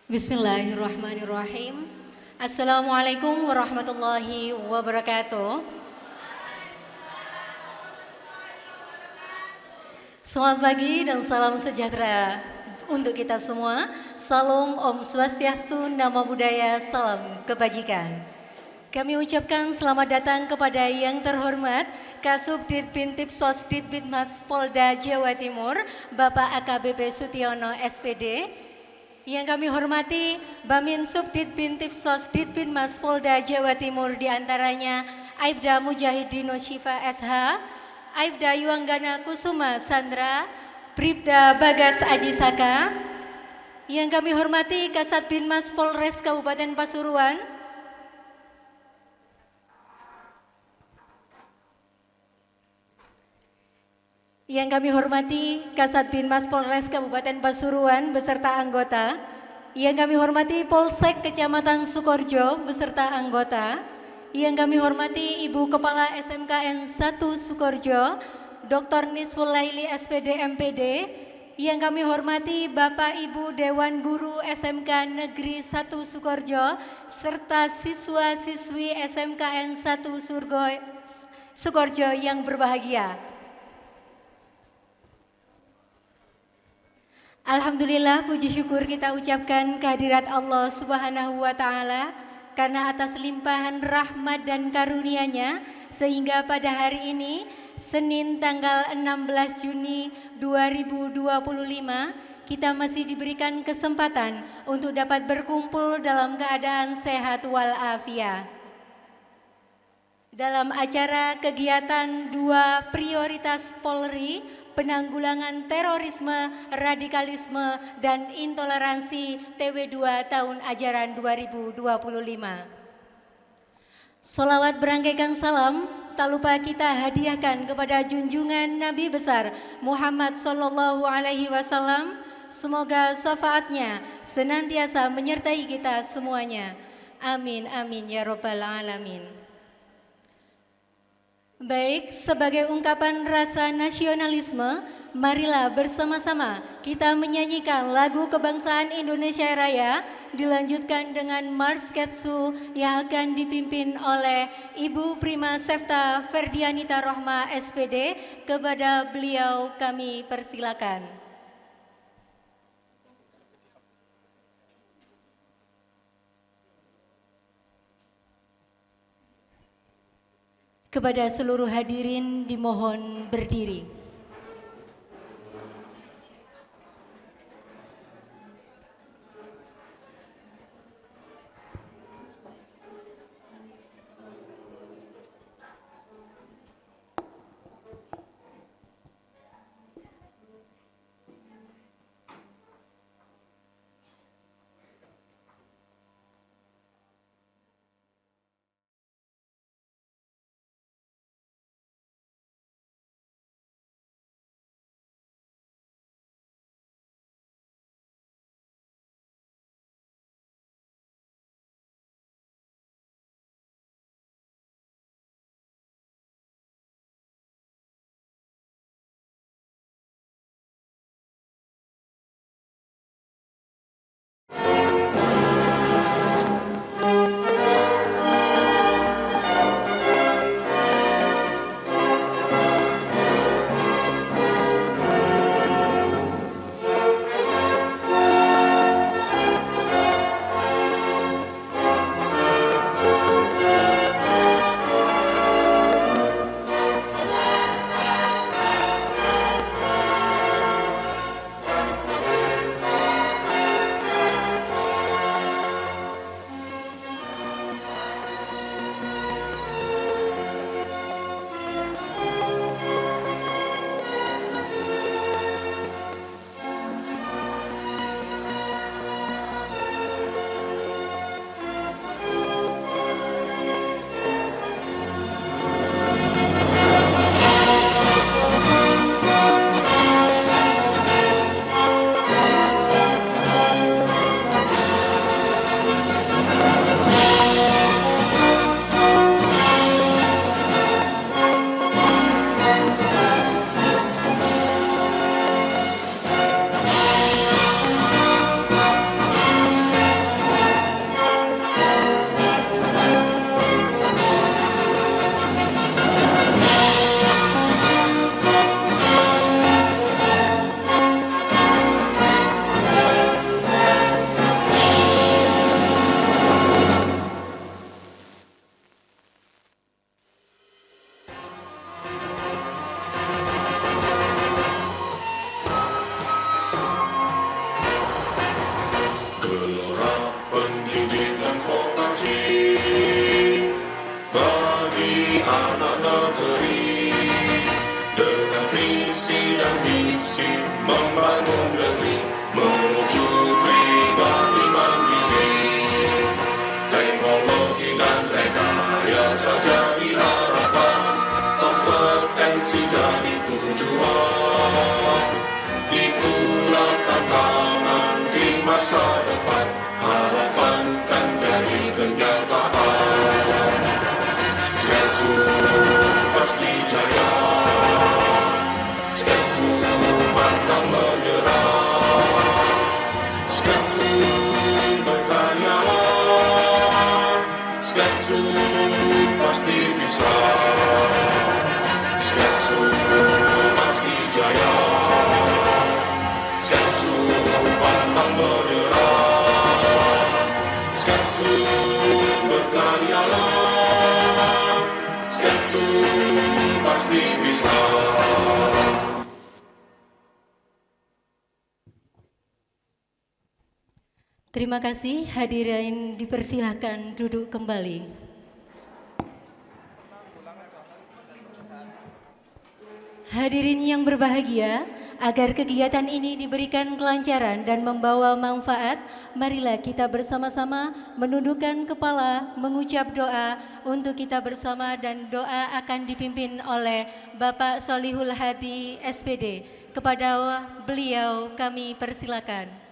Bismillahirrahmanirrahim. Assalamualaikum warahmatullahi wabarakatuh. Selamat pagi dan salam sejahtera untuk kita semua. Salam Om Swastiastu, Namo Buddhaya, salam kebajikan. Kami ucapkan selamat datang kepada yang terhormat Kasubdit Bintip Sosdit Bitmas Polda Jawa Timur, Bapak AKBP Sutiono SPD. Yang kami hormati Bamin Subdit Bintip Sosdit Bitmas Polda Jawa Timur, diantaranya Aibda Mujahidino Syifa SH, Aibda Yuanggana Kusuma Sandra, Bribda Bagas Ajisaka. Yang kami hormati Kasat Binmas Polres Kabupaten Pasuruan, yang kami hormati Kasat Binmas Polres Kabupaten Pasuruan beserta anggota, yang kami hormati Polsek Kecamatan Sukorjo beserta anggota, yang kami hormati Ibu Kepala SMKN 1 Sukorjo, Dr. Nisful Laili SPD MPD, yang kami hormati Bapak Ibu Dewan Guru SMK Negeri 1 Sukorjo, serta siswa-siswi SMKN 1 Sukorjo yang berbahagia. Alhamdulillah, puji syukur kita ucapkan kehadirat Allah Subhanahu wa Ta'ala, karena atas limpahan rahmat dan karunia-Nya sehingga pada hari ini Senin tanggal 16 Juni 2025 kita masih diberikan kesempatan untuk dapat berkumpul dalam keadaan sehat walafiat dalam acara kegiatan 2 prioritas Polri, penanggulangan terorisme, radikalisme, dan intoleransi TW2 tahun ajaran 2025. Sholawat berangkaikan salam tak lupa kita hadiahkan kepada junjungan Nabi besar Muhammad Sallallahu Alaihi Wasallam. Semoga syafaatnya senantiasa menyertai kita semuanya. Amin amin ya robbal alamin. Baik, sebagai ungkapan rasa nasionalisme, marilah bersama-sama kita menyanyikan lagu kebangsaan Indonesia Raya, dilanjutkan dengan Marsketsu yang akan dipimpin oleh Ibu Prima Sefta Ferdianita Rohma SPD. Kepada beliau kami persilakan. Kepada seluruh hadirin dimohon berdiri. Gelora pendidikan vokasi bagi anak negeri, dengan visi dan misi membangun negeri menuju pribadi mandiri. Teknologi dan rekayasa jadi harapan, kompetensi jadi tujuan. Itulah tantangan di masa depan, harapan kan jadi kenyataan. Skesu pasti jaya, Skesu pantang menyerah, Skesu berkarya, Skesu pasti bisa, Skesu pasti jaya, Skesu pantang menyerah, Skesu berkaryalah, Skesu pasti bisa. Terima kasih, hadirin dipersilahkan duduk kembali. Hadirin yang berbahagia, agar kegiatan ini diberikan kelancaran dan membawa manfaat, marilah kita bersama-sama menundukkan kepala, mengucap doa untuk kita bersama, dan doa akan dipimpin oleh Bapak Solihul Hadi SPD. Kepada beliau kami persilakan.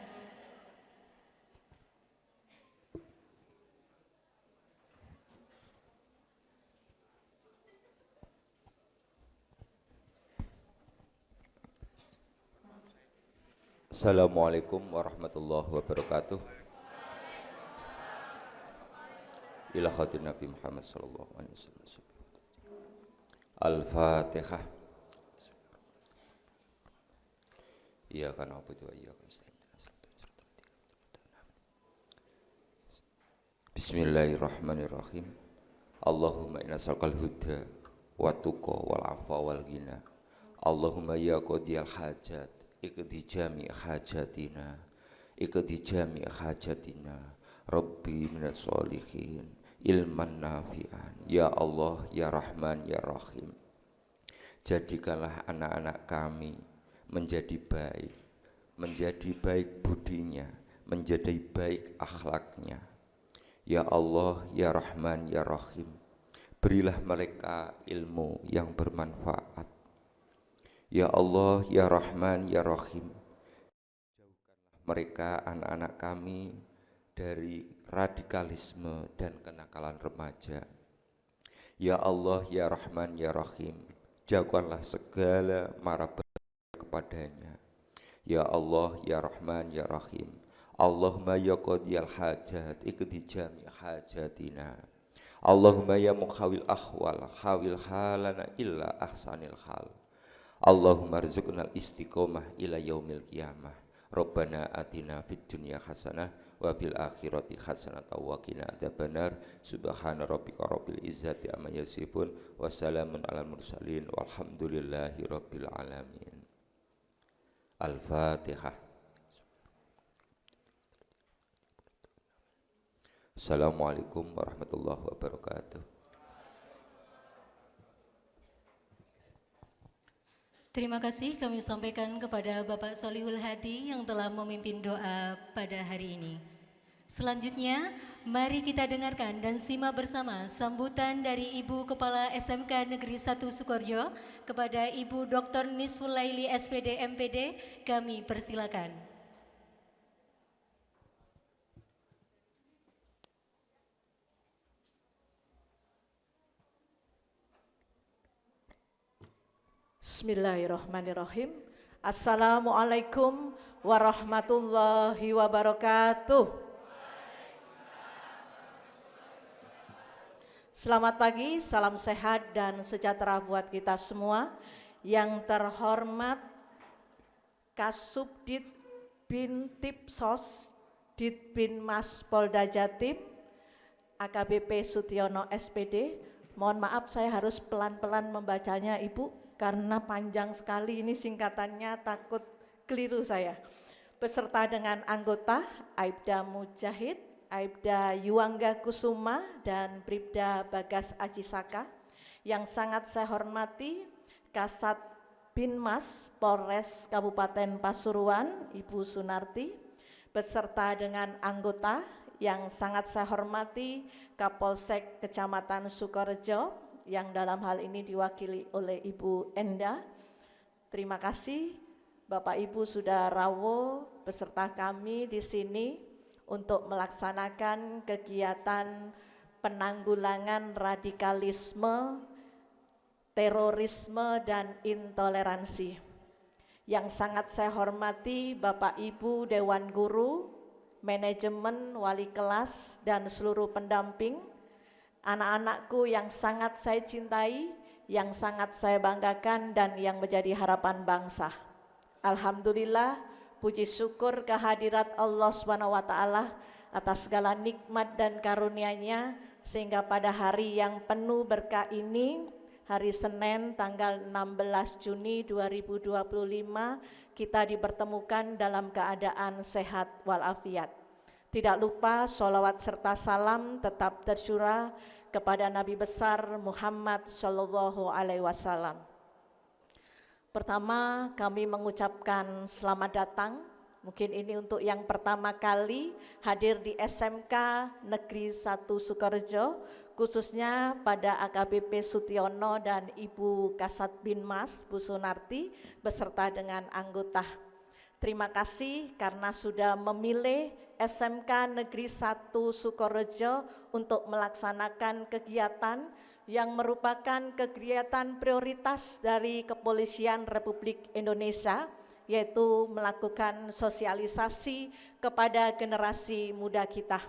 Assalamualaikum warahmatullahi wabarakatuh. Ila khatir Nabi Muhammad sallallahu alaihi wasallam. Al-Fatihah. Iyyaka na'budu wa iyyaka nasta'in. Bismillahirrahmanirrahim. Allahumma inna nas'alukal huda wa tuqa wal afwa wal ghina. Allahumma ya qadiyal hajat ikdi jami' hajatina, ikdi jami' hajatina, Rabbi minas solihin, ilman nafi'an. Ya Allah, ya Rahman, ya Rahim, jadikanlah anak-anak kami menjadi baik budinya, menjadi baik akhlaknya. Ya Allah, ya Rahman, ya Rahim, berilah mereka ilmu yang bermanfaat. Ya Allah, ya Rahman, ya Rahim, jauhkanlah mereka anak-anak kami dari radikalisme dan kenakalan remaja. Ya Allah, ya Rahman, ya Rahim, jauhkanlah segala mara bahaya kepadanya. Ya Allah, ya Rahman, ya Rahim, Allahumma ya qadiyal hajat ikdi jami' hajatina. Allahumma ya mukhawil ahwal khawil halana illa ahsanil hal. Allahumma rzuqnal istiqomah ila yaumil qiyamah. Rabbana atina fid dunya hasanah wa fil akhirati hasanah wa qina adzabannar. Subhana rabbika rabbil izzati amma yasifun wa salamun alal mursalin walhamdulillahi rabbil alamin. Al-Fatihah. Assalamualaikum warahmatullahi wabarakatuh. Terima kasih kami sampaikan kepada Bapak Solihul Hadi yang telah memimpin doa pada hari ini. Selanjutnya, mari kita dengarkan dan simak bersama sambutan dari Ibu Kepala SMK Negeri 1 Sukoharjo kepada Ibu Dr. Nisfulaili SPD MPD. Kami persilakan. Bismillahirrahmanirrahim. Assalamualaikum warahmatullahi wabarakatuh. Selamat pagi, salam sehat dan sejahtera buat kita semua. Yang terhormat Kasubdit Bintipsos Ditbinmas Polda Jatim AKBP Sutiono SPD. Mohon maaf saya harus pelan-pelan membacanya Ibu, karena panjang sekali ini singkatannya, takut keliru saya. beserta dengan anggota Aibda Mujahid, Aibda Yuangga Kusuma, dan Bribda Bagas Ajisaka. Yang sangat saya hormati Kasat Binmas Polres Kabupaten Pasuruan, Ibu Sunarti, beserta dengan anggota. Yang sangat saya hormati Kapolsek Kecamatan Sukorejo, yang dalam hal ini diwakili oleh Ibu Enda. Terima kasih Bapak Ibu sudah rawuh beserta kami di sini untuk melaksanakan kegiatan penanggulangan radikalisme, terorisme, dan intoleransi. Yang sangat saya hormati Bapak Ibu Dewan Guru, manajemen, wali kelas, dan seluruh pendamping, anak-anakku yang sangat saya cintai, yang sangat saya banggakan, dan yang menjadi harapan bangsa. Alhamdulillah, puji syukur kehadirat Allah SWT atas segala nikmat dan karunia-Nya, sehingga pada hari yang penuh berkah ini, hari Senin tanggal 16 Juni 2025, kita dipertemukan dalam keadaan sehat walafiat. Tidak lupa sholawat serta salam tetap tercurah kepada Nabi besar Muhammad Shallallahu Alaihi Wasallam. Pertama, kami mengucapkan selamat datang. Mungkin ini untuk yang pertama kali hadir di SMK Negeri 1 Sukorejo, khususnya pada AKBP Sutiono dan Ibu Kasat Binmas Bu Sunarti beserta dengan anggota. Terima kasih karena sudah memilih SMK Negeri 1 Sukorejo untuk melaksanakan kegiatan yang merupakan kegiatan prioritas dari Kepolisian Republik Indonesia, yaitu melakukan sosialisasi kepada generasi muda kita.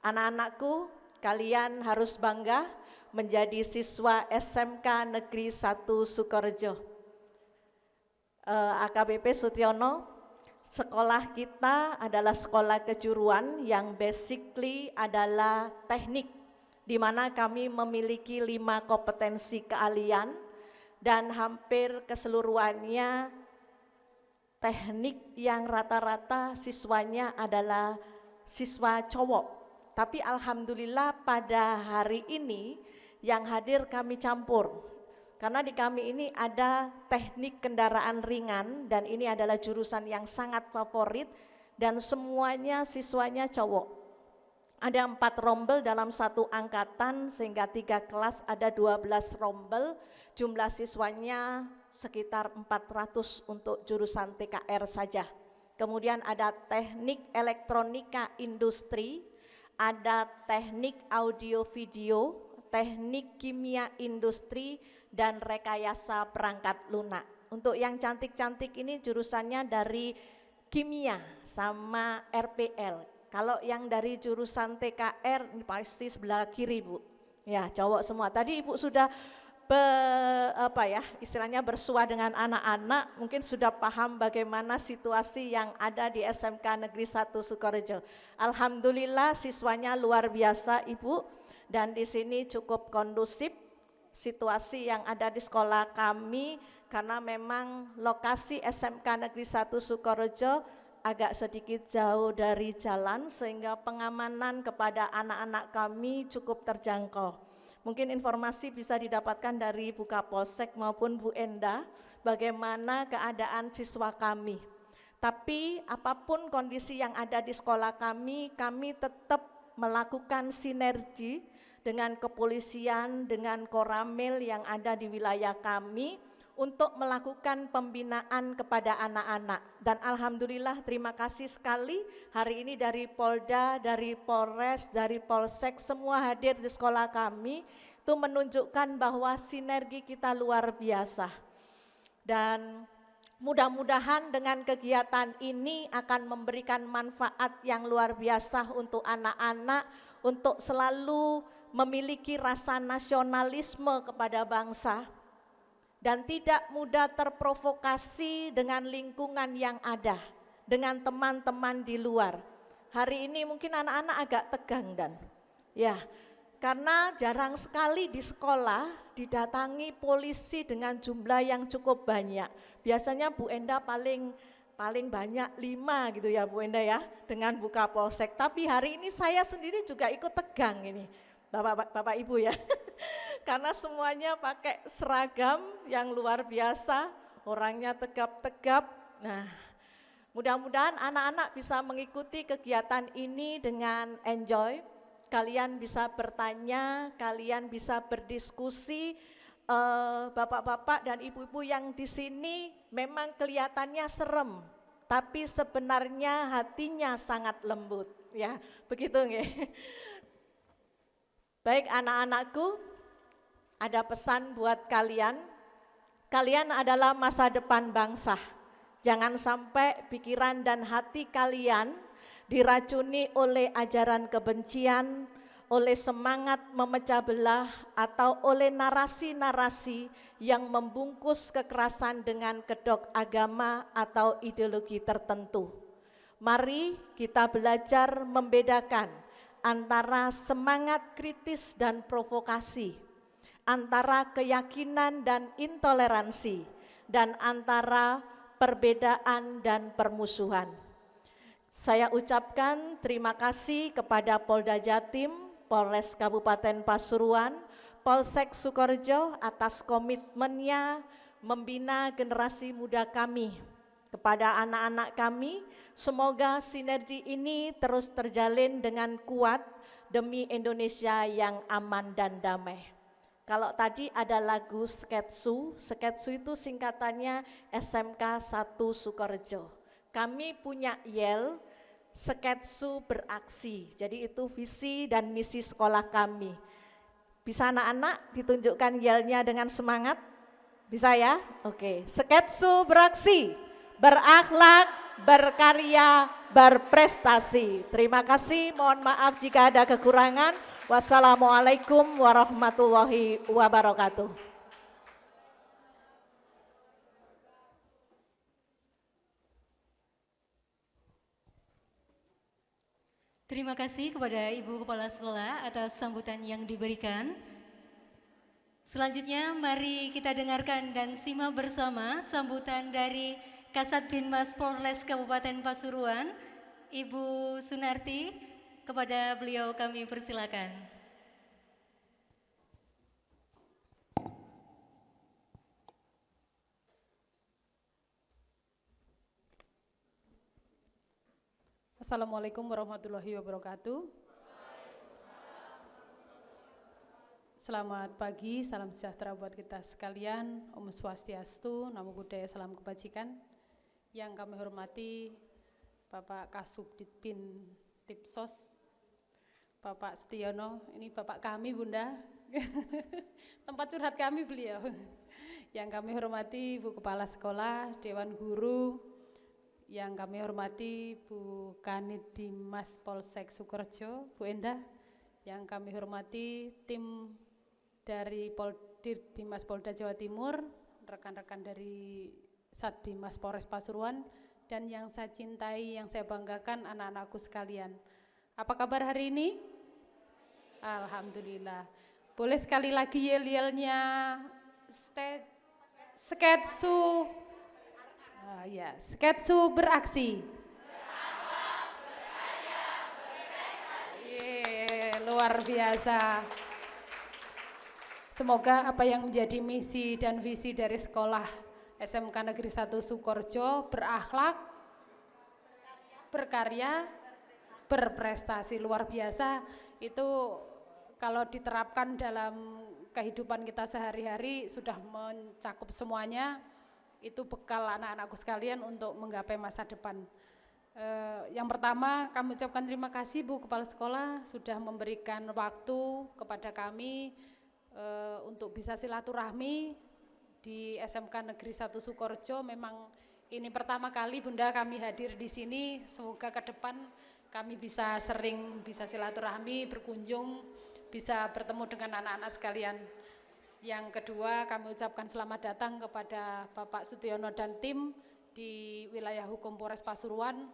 Anak-anakku, kalian harus bangga menjadi siswa SMK Negeri 1 Sukorejo. AKBP Sutiono, sekolah kita adalah sekolah kejuruan yang basically adalah teknik, di mana kami memiliki 5 kompetensi keahlian dan hampir keseluruhannya teknik yang rata-rata siswanya adalah siswa cowok. Tapi alhamdulillah pada hari ini yang hadir kami campur. Karena di kami ini ada teknik kendaraan ringan dan ini adalah jurusan yang sangat favorit dan semuanya siswanya cowok. Ada 4 rombel dalam satu angkatan sehingga 3 kelas ada 12 rombel, jumlah siswanya sekitar 400 untuk jurusan TKR saja. Kemudian ada teknik elektronika industri, ada teknik audio video, teknik kimia industri, dan rekayasa perangkat lunak. Untuk yang cantik-cantik ini jurusannya dari kimia sama RPL. Kalau yang dari jurusan TKR ini pasti sebelah kiri Bu. Ya, cowok semua. Tadi Ibu sudah istilahnya bersua dengan anak-anak, mungkin sudah paham bagaimana situasi yang ada di SMK Negeri 1 Sukorejo. Alhamdulillah siswanya luar biasa Ibu, dan di sini cukup kondusif situasi yang ada di sekolah kami, karena memang lokasi SMK Negeri 1 Sukorejo agak sedikit jauh dari jalan sehingga pengamanan kepada anak-anak kami cukup terjangkau. Mungkin informasi bisa didapatkan dari Bu Kapolsek maupun Bu Enda bagaimana keadaan siswa kami. Tapi apapun kondisi yang ada di sekolah kami tetap melakukan sinergi dengan kepolisian, dengan Koramil yang ada di wilayah kami untuk melakukan pembinaan kepada anak-anak. Dan alhamdulillah terima kasih sekali hari ini dari Polda, dari Polres, dari Polsek semua hadir di sekolah kami. Itu menunjukkan bahwa sinergi kita luar biasa. Dan mudah-mudahan dengan kegiatan ini akan memberikan manfaat yang luar biasa untuk anak-anak, untuk selalu memiliki rasa nasionalisme kepada bangsa dan tidak mudah terprovokasi dengan lingkungan yang ada, dengan teman-teman di luar. Hari ini mungkin anak-anak agak tegang dan ya, karena jarang sekali di sekolah didatangi polisi dengan jumlah yang cukup banyak. Biasanya Bu Enda paling paling banyak 5 gitu ya Bu Enda ya, dengan buka polsek. Tapi hari ini saya sendiri juga ikut tegang ini, Bapak Ibu ya. Karena semuanya pakai seragam yang luar biasa, orangnya tegap-tegap. Nah, mudah-mudahan anak-anak bisa mengikuti kegiatan ini dengan enjoy. Kalian bisa bertanya, kalian bisa berdiskusi. Bapak-bapak dan ibu-ibu yang di sini memang kelihatannya serem, tapi sebenarnya hatinya sangat lembut, ya, begitu nggih. Baik anak-anakku, ada pesan buat kalian. Kalian adalah masa depan bangsa. Jangan sampai pikiran dan hati kalian diracuni oleh ajaran kebencian, oleh semangat memecah belah, atau oleh narasi-narasi yang membungkus kekerasan dengan kedok agama atau ideologi tertentu. Mari kita belajar membedakan antara semangat kritis dan provokasi, antara keyakinan dan intoleransi, dan antara perbedaan dan permusuhan. Saya ucapkan terima kasih kepada Polda Jatim, Polres Kabupaten Pasuruan, Polsek Sukorejo atas komitmennya membina generasi muda kami. Kepada anak-anak kami, semoga sinergi ini terus terjalin dengan kuat demi Indonesia yang aman dan damai. Kalau tadi ada lagu Sketsu, Sketsu itu singkatannya SMK 1 Sukorejo. Kami punya yel, Sketsu beraksi, jadi itu visi dan misi sekolah kami. Bisa anak-anak ditunjukkan yelnya dengan semangat? Bisa ya? Oke, Sketsu beraksi, berakhlak, berkarya, berprestasi. Terima kasih, mohon maaf jika ada kekurangan. Wassalamualaikum warahmatullahi wabarakatuh. Terima kasih kepada Ibu Kepala Sekolah atas sambutan yang diberikan. Selanjutnya mari kita dengarkan dan simak bersama sambutan dari Kasat Binmas Polres Kabupaten Pasuruan, Ibu Sunarti. Kepada beliau kami persilakan. Assalamualaikum warahmatullahi wabarakatuh. Selamat pagi, salam sejahtera buat kita sekalian. Om Swastiastu, Namo Buddhaya, salam kebajikan. Yang kami hormati Bapak Kasubditpin Tipsos, Bapak Setiono, ini Bapak kami Bunda, tempat curhat kami beliau. Yang kami hormati Bu Kepala Sekolah, Dewan Guru, yang kami hormati Bu Kanit Dimas Polsek Sukorejo, Bu Endah, yang kami hormati tim dari Poldir Bimas Polda Jawa Timur, rekan-rekan dari Satbimas Polres Pasuruan, dan yang saya cintai, yang saya banggakan anak-anakku sekalian. Apa kabar hari ini? Alhamdulillah. Boleh sekali lagi yel-yelnya Sketsu. Ya, Sketsu beraksi. Luar biasa. Semoga apa yang menjadi misi dan visi dari sekolah SMK Negeri 1 Sukorejo, berakhlak, berkarya, berprestasi. Luar biasa. Itu kalau diterapkan dalam kehidupan kita sehari-hari sudah mencakup semuanya. Itu bekal anak-anakku sekalian untuk menggapai masa depan. Yang pertama kami ucapkan terima kasih Bu Kepala Sekolah sudah memberikan waktu kepada kami untuk bisa silaturahmi di SMK Negeri 1 Sukorejo. Memang ini pertama kali Bunda kami hadir di sini. Semoga ke depan kami bisa sering bisa silaturahmi, berkunjung, bisa bertemu dengan anak-anak sekalian. Yang kedua, kami ucapkan selamat datang kepada Bapak Sutiono dan tim di wilayah hukum Polres Pasuruan.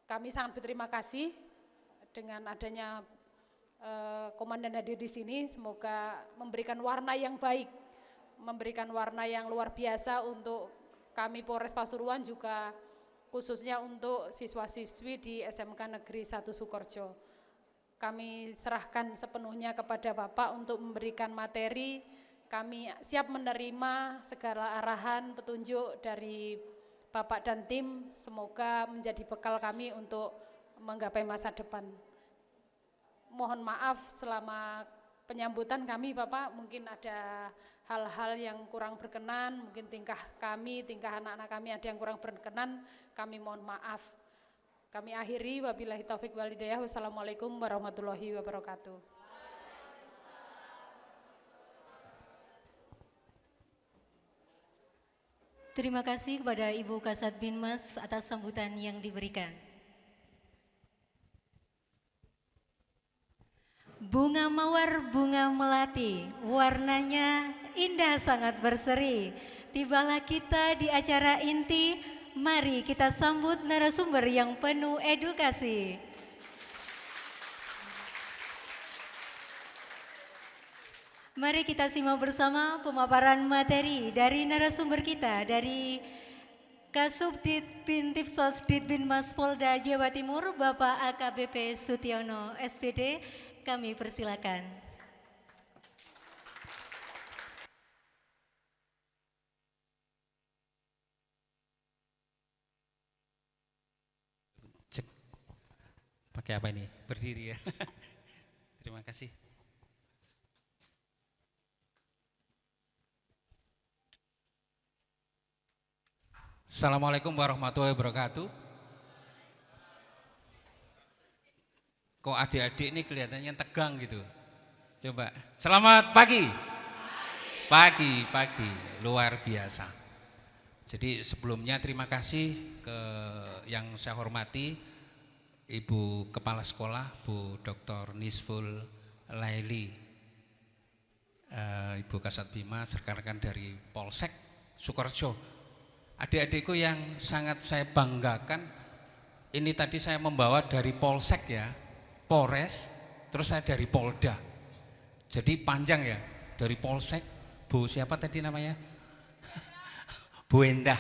Kami sangat berterima kasih dengan adanya komandan hadir di sini. Semoga memberikan warna yang baik, memberikan warna yang luar biasa untuk kami Polres Pasuruan juga khususnya untuk siswa-siswi di SMK Negeri 1 Sukorejo. Kami serahkan sepenuhnya kepada Bapak untuk memberikan materi. Kami siap menerima segala arahan, petunjuk dari Bapak dan tim. Semoga menjadi bekal kami untuk menggapai masa depan. Mohon maaf selama penyambutan kami Bapak, mungkin ada hal-hal yang kurang berkenan, mungkin tingkah anak-anak kami ada yang kurang berkenan, kami mohon maaf. Kami akhiri, wabillahi taufik wal hidayah, wassalamualaikum warahmatullahi wabarakatuh. Terima kasih kepada Ibu Kasat Binmas atas sambutan yang diberikan. Bunga mawar, bunga melati, warnanya indah sangat berseri. Tibalah kita di acara inti, mari kita sambut narasumber yang penuh edukasi. Mari kita simak bersama pemaparan materi dari narasumber kita dari Kasubdit Bintifsos Ditbinmas Polda Jawa Timur, Bapak AKBP Sutiono SPD. Kami persilakan. Cek. Pakai apa ini? Berdiri ya. Terima kasih. Assalamualaikum warahmatullahi wabarakatuh. Kok adik-adik ini kelihatannya tegang gitu. Coba, selamat pagi. Pagi, luar biasa. Jadi sebelumnya terima kasih ke yang saya hormati Ibu Kepala Sekolah, Bu Dr. Nisful Laili, Ibu Kasat Bima, rekan-rekan dari Polsek Sukorejo. Adik-adikku yang sangat saya banggakan, ini tadi saya membawa dari Polsek ya, Polres, terus saya dari Polda. Jadi panjang ya, dari Polsek, Bu siapa tadi namanya? Bu Endah,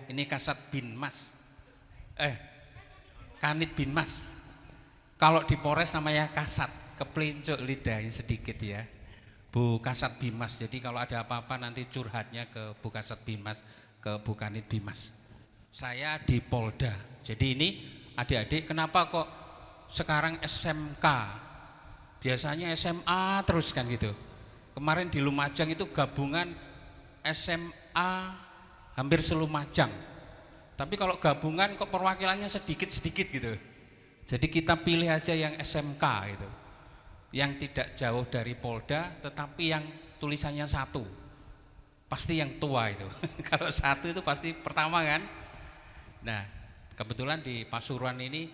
ini Kasat Binmas, Kanit Binmas. Kalau di Polres namanya Kasat, kepelincuk lidahnya sedikit ya. Bu Kasat Binmas, jadi kalau ada apa-apa nanti curhatnya ke Bu Kasat Binmas, ke Bu Kanit Binmas. Saya di Polda, jadi ini adik-adik kenapa kok sekarang SMK, biasanya SMA terus kan gitu. Kemarin di Lumajang itu gabungan SMA hampir seLumajang. Tapi kalau gabungan kok perwakilannya sedikit-sedikit gitu. Jadi kita pilih aja yang SMK itu. Yang tidak jauh dari Polda tetapi yang tulisannya 1. Pasti yang tua itu. Kalau 1 itu pasti pertama kan. Nah, kebetulan di Pasuruan ini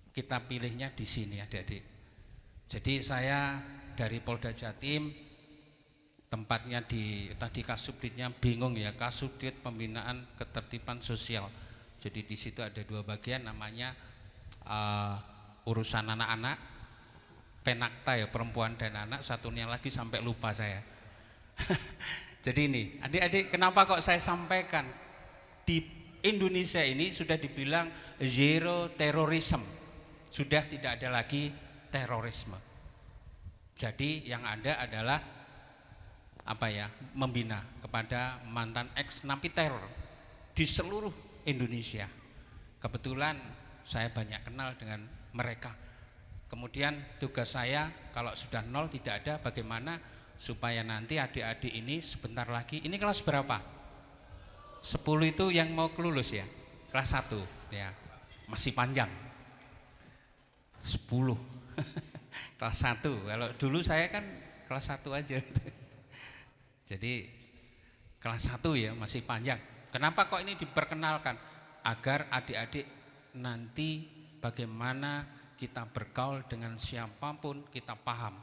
kita pilihnya di sini adik-adik. Jadi saya dari Polda Jatim, tempatnya di tadi Kasubditnya bingung ya, Kasubdit Pembinaan Ketertiban Sosial. Jadi di situ ada 2 bagian namanya urusan anak-anak, penakta ya perempuan dan anak, satunya lagi sampai lupa saya. Jadi ini adik-adik kenapa kok saya sampaikan di Indonesia ini sudah dibilang zero terrorism, sudah tidak ada lagi terorisme. Jadi yang ada adalah apa ya, membina kepada mantan ex napi teror di seluruh Indonesia. Kebetulan saya banyak kenal dengan mereka. Kemudian tugas saya kalau sudah 0 tidak ada, bagaimana supaya nanti adik-adik ini sebentar lagi, ini kelas berapa? 10 itu yang mau lulus ya, kelas 1 ya, masih panjang 10 kelas 1, kalau dulu saya kan kelas 1 aja jadi kelas 1 ya masih panjang. Kenapa kok ini diperkenalkan? Agar adik-adik nanti bagaimana kita bergaul dengan siapapun kita paham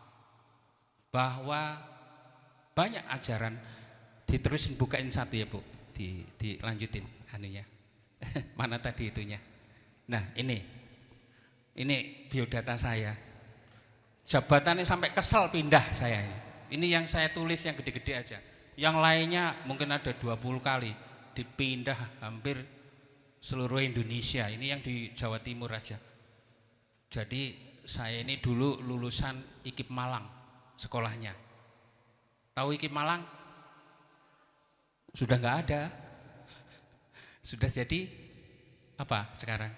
bahwa banyak ajaran. Diterusin, bukain satu ya Bu, dilanjutin anunya. Mana tadi itunya? Nah ini biodata saya, jabatannya sampai kesel pindah saya ini yang saya tulis yang gede-gede aja, yang lainnya mungkin ada 20 kali, dipindah hampir seluruh Indonesia. Ini yang di Jawa Timur aja. Jadi saya ini dulu lulusan IKIP Malang sekolahnya. Tahu IKIP Malang? Sudah nggak ada. Sudah jadi apa sekarang?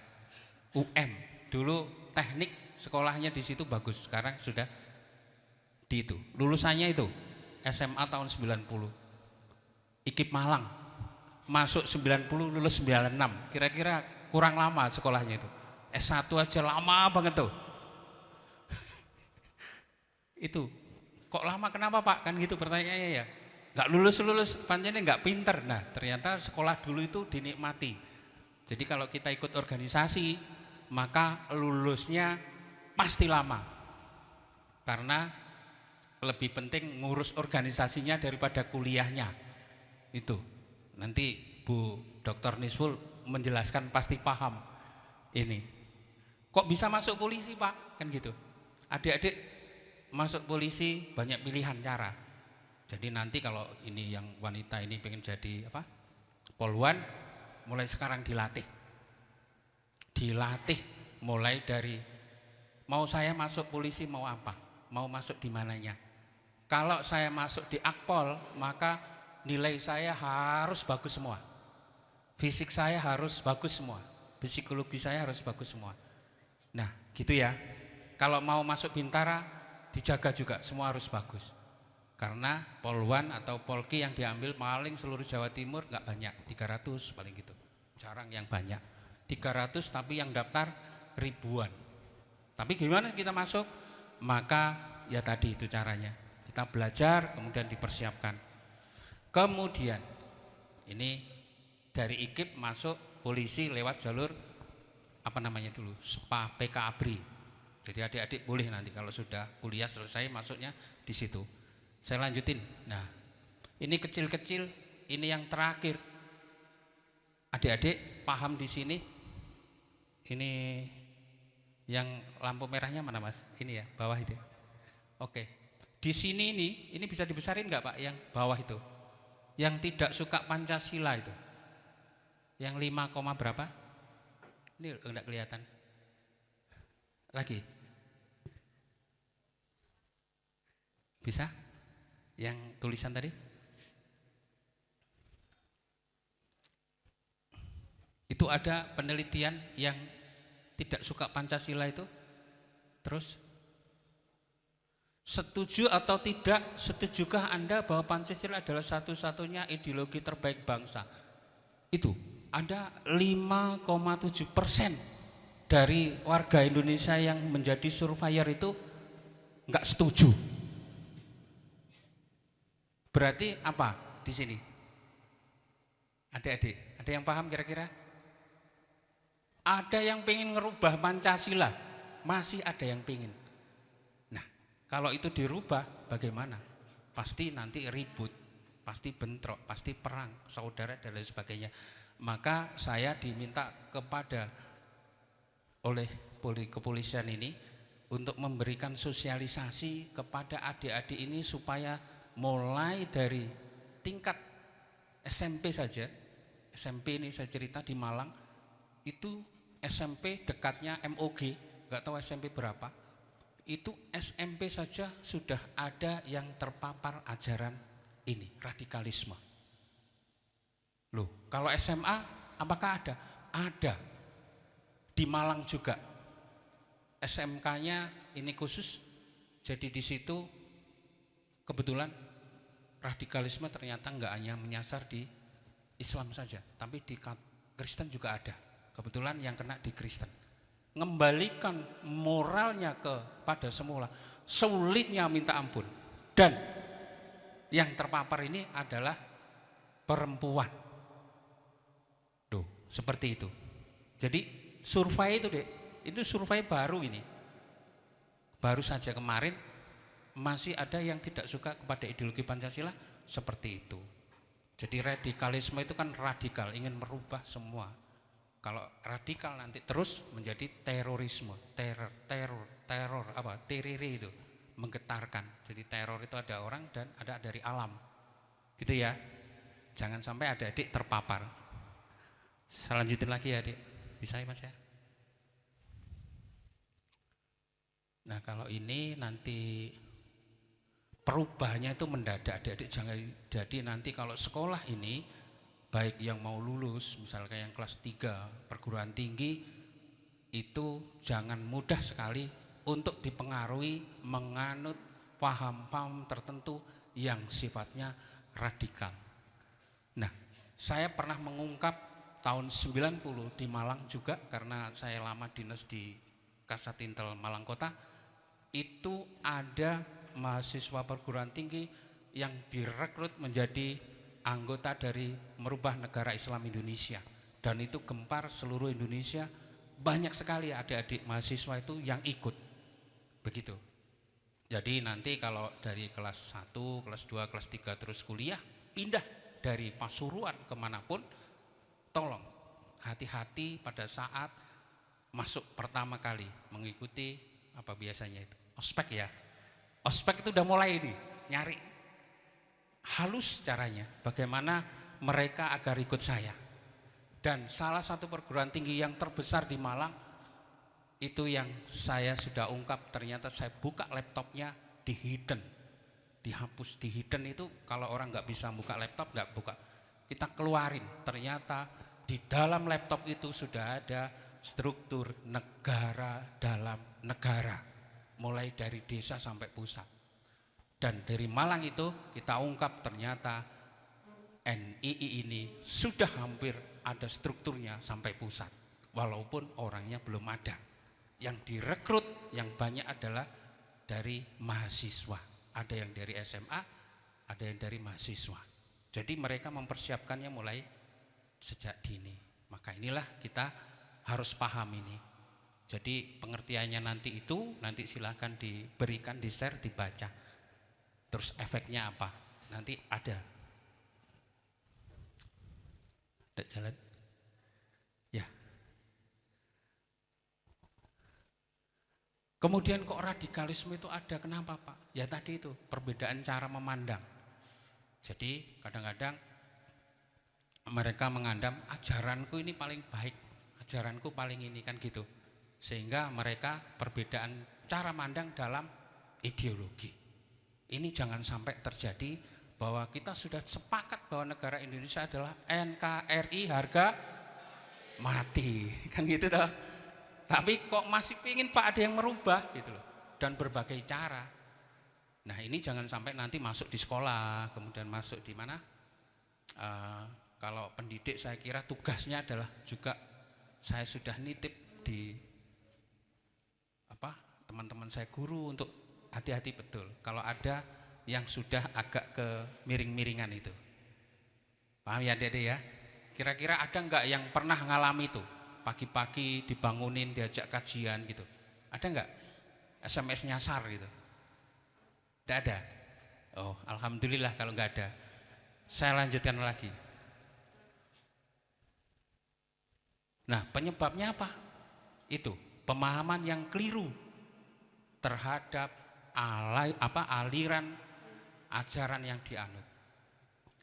UM. Dulu teknik sekolahnya di situ bagus. Sekarang sudah di itu. Lulusannya itu SMA tahun 90. IKIP Malang. Masuk 90, lulus 96. Kira-kira kurang lama sekolahnya itu. S1 aja lama banget tuh. Itu kok lama kenapa Pak? Kan gitu pertanyaannya ya. Nggak lulus panjangnya nggak pinter. Nah ternyata sekolah dulu itu dinikmati. Jadi kalau kita ikut organisasi maka lulusnya pasti lama. Karena lebih penting ngurus organisasinya daripada kuliahnya. Itu nanti Bu Dr. Nisful menjelaskan pasti paham ini. Kok bisa masuk polisi Pak? Kan gitu. Adik-adik masuk polisi banyak pilihan cara. Jadi nanti kalau ini yang wanita ini pengen jadi apa? Polwan, mulai sekarang dilatih. Dilatih mulai dari mau saya masuk polisi mau apa? Mau masuk di mananya? Kalau saya masuk di Akpol, maka nilai saya harus bagus semua. Fisik saya harus bagus semua. Psikologi saya harus bagus semua. Nah, gitu ya. Kalau mau masuk Bintara, dijaga juga semua harus bagus. Karena Polwan atau Polki yang diambil paling seluruh Jawa Timur nggak banyak, 300 paling gitu. Jarang yang banyak. 300 tapi yang daftar ribuan. Tapi gimana kita masuk? Maka ya tadi itu caranya. Kita belajar kemudian dipersiapkan. Kemudian ini dari IKIP masuk polisi lewat jalur apa namanya dulu, SPA PK ABRI. Jadi adik-adik boleh nanti kalau sudah kuliah selesai masuknya di situ. Saya lanjutin. Nah, ini kecil-kecil, ini yang terakhir. Adik-adik paham di sini? Ini yang lampu merahnya mana Mas? Ini ya, bawah itu. Oke. Di sini ini bisa dibesarin nggak Pak? Yang bawah itu, yang tidak suka Pancasila itu, yang 5, berapa? Ini enggak kelihatan. Lagi. Bisa? Yang tulisan tadi? Itu ada penelitian yang tidak suka Pancasila itu. Terus setuju atau tidak, setujukah Anda bahwa Pancasila adalah satu-satunya ideologi terbaik bangsa? Itu ada 5,7% dari warga Indonesia yang menjadi surveyor itu nggak setuju. Berarti apa di sini? Adik-adik, ada yang paham kira-kira? Ada yang pengen ngerubah Pancasila, masih ada yang pengen. Nah, kalau itu dirubah bagaimana? Pasti nanti ribut, pasti bentrok, pasti perang, saudara dan lain sebagainya. Maka saya diminta kepada oleh kepolisian ini untuk memberikan sosialisasi kepada adik-adik ini supaya mulai dari tingkat SMP saja. SMP ini saya cerita di Malang, itu SMP dekatnya MOG, nggak tahu SMP berapa. Itu SMP saja sudah ada yang terpapar ajaran ini, radikalisme. Loh, kalau SMA apakah ada? Ada. Di Malang juga. SMK-nya ini khusus. Jadi di situ kebetulan radikalisme ternyata enggak hanya menyasar di Islam saja, tapi di Kristen juga ada. Kebetulan yang kena di Kristen. Ngembalikan moralnya kepada semula. Sulitnya minta ampun. Dan yang terpapar ini adalah perempuan. Seperti itu. Jadi survei itu itu survei baru ini. Baru saja kemarin masih ada yang tidak suka kepada ideologi Pancasila seperti itu. Jadi radikalisme itu kan radikal, ingin merubah semua. Kalau radikal nanti terus menjadi terorisme, teror apa? Teriri itu, menggetarkan. Jadi teror itu ada orang dan ada dari alam. Gitu ya. Jangan sampai adik-adik terpapar. Selanjutin lagi ya adik, bisa ya Mas ya? Nah kalau ini nanti perubahannya itu mendadak, adik-adik jangan jadi nanti kalau sekolah ini baik yang mau lulus misalnya yang kelas 3 perguruan tinggi itu jangan mudah sekali untuk dipengaruhi menganut paham-paham tertentu yang sifatnya radikal. Nah, saya pernah mengungkap tahun 90 di Malang juga karena saya lama dinas di Kasat Intel Malang Kota, itu ada mahasiswa perguruan tinggi yang direkrut menjadi anggota dari Merubah Negara Islam Indonesia, dan itu gempar seluruh Indonesia, banyak sekali adik-adik mahasiswa itu yang ikut begitu. Jadi nanti kalau dari kelas 1, kelas 2, kelas 3 terus kuliah pindah dari Pasuruan kemanapun, tolong hati-hati pada saat masuk pertama kali mengikuti apa biasanya itu ospek ya. Ospek itu udah mulai ini nyari halus caranya bagaimana mereka agar ikut saya. Dan salah satu perguruan tinggi yang terbesar di Malang itu yang saya sudah ungkap, ternyata saya buka laptopnya di hidden, dihapus. Di hidden itu kalau orang nggak bisa buka laptop nggak buka, kita keluarin, ternyata di dalam laptop itu sudah ada struktur negara dalam negara, mulai dari desa sampai pusat. Dan dari Malang itu kita ungkap ternyata NII ini sudah hampir ada strukturnya sampai pusat, walaupun orangnya belum ada. Yang direkrut yang banyak adalah dari mahasiswa, ada yang dari SMA, ada yang dari mahasiswa. Jadi mereka mempersiapkannya mulai sejak dini. Maka inilah kita harus paham ini. Jadi pengertiannya nanti itu, nanti silahkan diberikan, di-share, dibaca. Terus efeknya apa? Nanti ada. Ada jalan? Ya. Kemudian kok radikalisme itu ada, kenapa Pak? Ya tadi itu, perbedaan cara memandang. Jadi kadang-kadang mereka mengandam ajaranku ini paling baik, ajaranku paling ini kan gitu. Sehingga mereka perbedaan cara mandang dalam ideologi. Ini jangan sampai terjadi bahwa kita sudah sepakat bahwa negara Indonesia adalah NKRI harga mati, kan gitu toh. Tapi kok masih pingin Pak ada yang merubah gitu loh, dan berbagai cara. Nah ini jangan sampai nanti masuk di sekolah, kemudian masuk di mana? Kalau pendidik saya kira tugasnya adalah juga, saya sudah nitip di teman-teman saya guru untuk hati-hati betul kalau ada yang sudah agak ke miring-miringan itu. Paham ya Dede ya? Kira-kira ada enggak yang pernah ngalami itu? Pagi-pagi dibangunin, diajak kajian gitu. Ada enggak? SMS nyasar gitu? Tidak ada? Oh alhamdulillah kalau enggak ada. Saya lanjutkan lagi. Nah penyebabnya apa? Itu pemahaman yang keliru terhadap aliran ajaran yang dianut.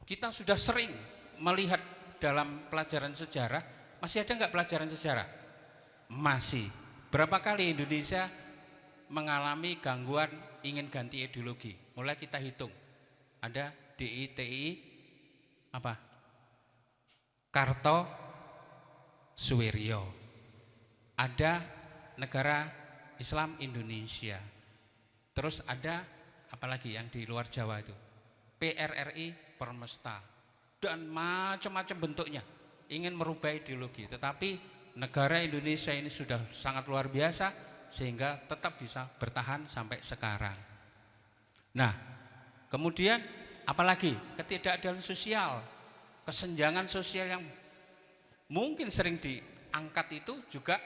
Kita sudah sering melihat dalam pelajaran sejarah, masih ada enggak pelajaran sejarah? Masih. Berapa kali Indonesia mengalami gangguan ingin ganti ideologi? Mulai kita hitung. Ada DITI apa? Kartosuwiryo. Ada negara Islam Indonesia. Terus ada apalagi yang di luar Jawa itu? PRRI Permesta. Dan macam-macam bentuknya ingin merubah ideologi, tetapi negara Indonesia ini sudah sangat luar biasa sehingga tetap bisa bertahan sampai sekarang. Nah, kemudian apalagi ketidakadilan sosial, kesenjangan sosial yang mungkin sering diangkat itu juga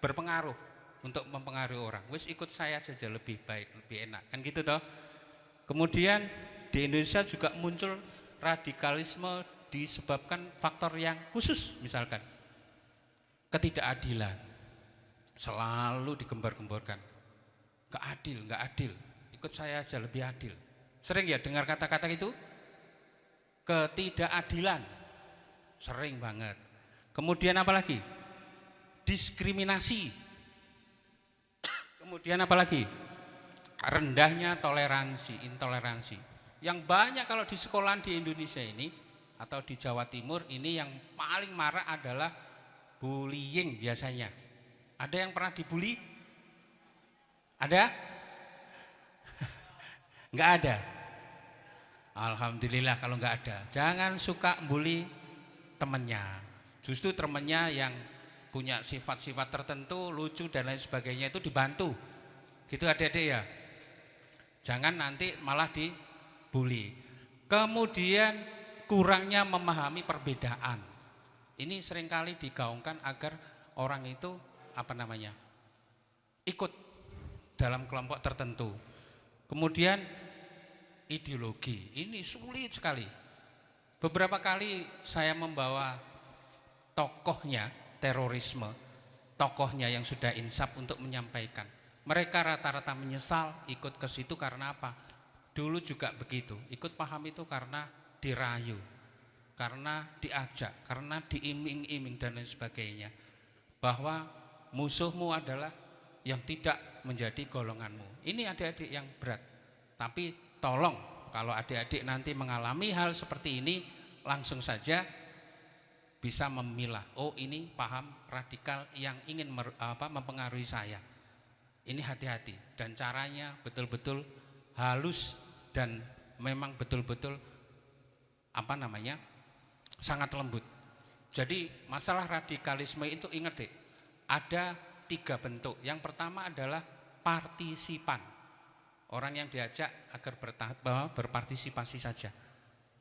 berpengaruh untuk mempengaruhi orang. Wis ikut saya saja lebih baik, lebih enak, kan gitu toh. Kemudian di Indonesia juga muncul radikalisme disebabkan faktor yang khusus, misalkan ketidakadilan selalu digembar-gemborkan, nggak adil, ikut saya aja lebih adil. Sering ya dengar kata-kata itu? ketidakadilan, sering banget. Kemudian apa lagi? Diskriminasi. Kemudian apa lagi? Rendahnya toleransi, intoleransi. Yang banyak kalau di sekolahan di Indonesia ini atau di Jawa Timur ini yang paling marak adalah bullying biasanya. Ada yang pernah dibully? Ada? Enggak ada. Alhamdulillah kalau enggak ada. Jangan suka bully temennya. Justru temennya yang punya sifat-sifat tertentu, lucu dan lain sebagainya itu dibantu. Gitu adik-adik ya. Jangan nanti malah dibully. Kemudian kurangnya memahami perbedaan. Ini seringkali digaungkan agar orang itu ikut dalam kelompok tertentu. Kemudian ideologi, ini sulit sekali. Beberapa kali saya membawa tokohnya terorisme, tokohnya yang sudah insaf untuk menyampaikan. Mereka rata-rata menyesal ikut ke situ karena apa? Dulu juga begitu, ikut paham itu karena dirayu, karena diajak, karena diiming-iming dan lain sebagainya. Bahwa musuhmu adalah yang tidak menjadi golonganmu. Ini adik-adik yang berat. Tapi tolong kalau adik-adik nanti mengalami hal seperti ini, langsung saja bisa memilah. Oh, ini paham radikal yang ingin mempengaruhi saya. Ini hati-hati dan caranya betul-betul halus dan memang betul-betul sangat lembut. Jadi masalah radikalisme itu ingat deh, ada 3 bentuk. Yang pertama adalah partisipan, orang yang diajak agar berpartisipasi saja.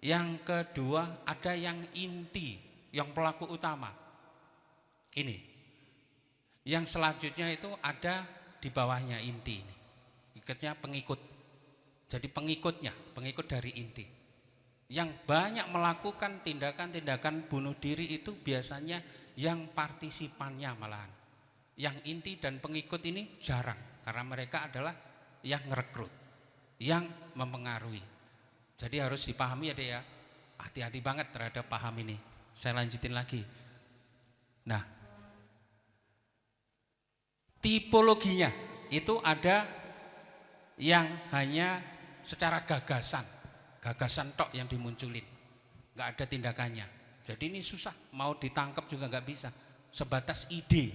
Yang kedua ada yang inti, yang pelaku utama. Ini. Yang selanjutnya itu ada di bawahnya inti ini. Ikutnya pengikut. Jadi pengikut dari inti. Yang banyak melakukan tindakan-tindakan bunuh diri itu biasanya yang partisipannya malahan. Yang inti dan pengikut ini jarang karena mereka adalah yang ngerekrut, yang mempengaruhi. Jadi harus dipahami ya, hati-hati banget terhadap paham ini. Saya lanjutin lagi. Nah, tipologinya itu ada yang hanya secara gagasan tok yang dimunculin, nggak ada tindakannya. Jadi ini susah, mau ditangkap juga nggak bisa, sebatas ide.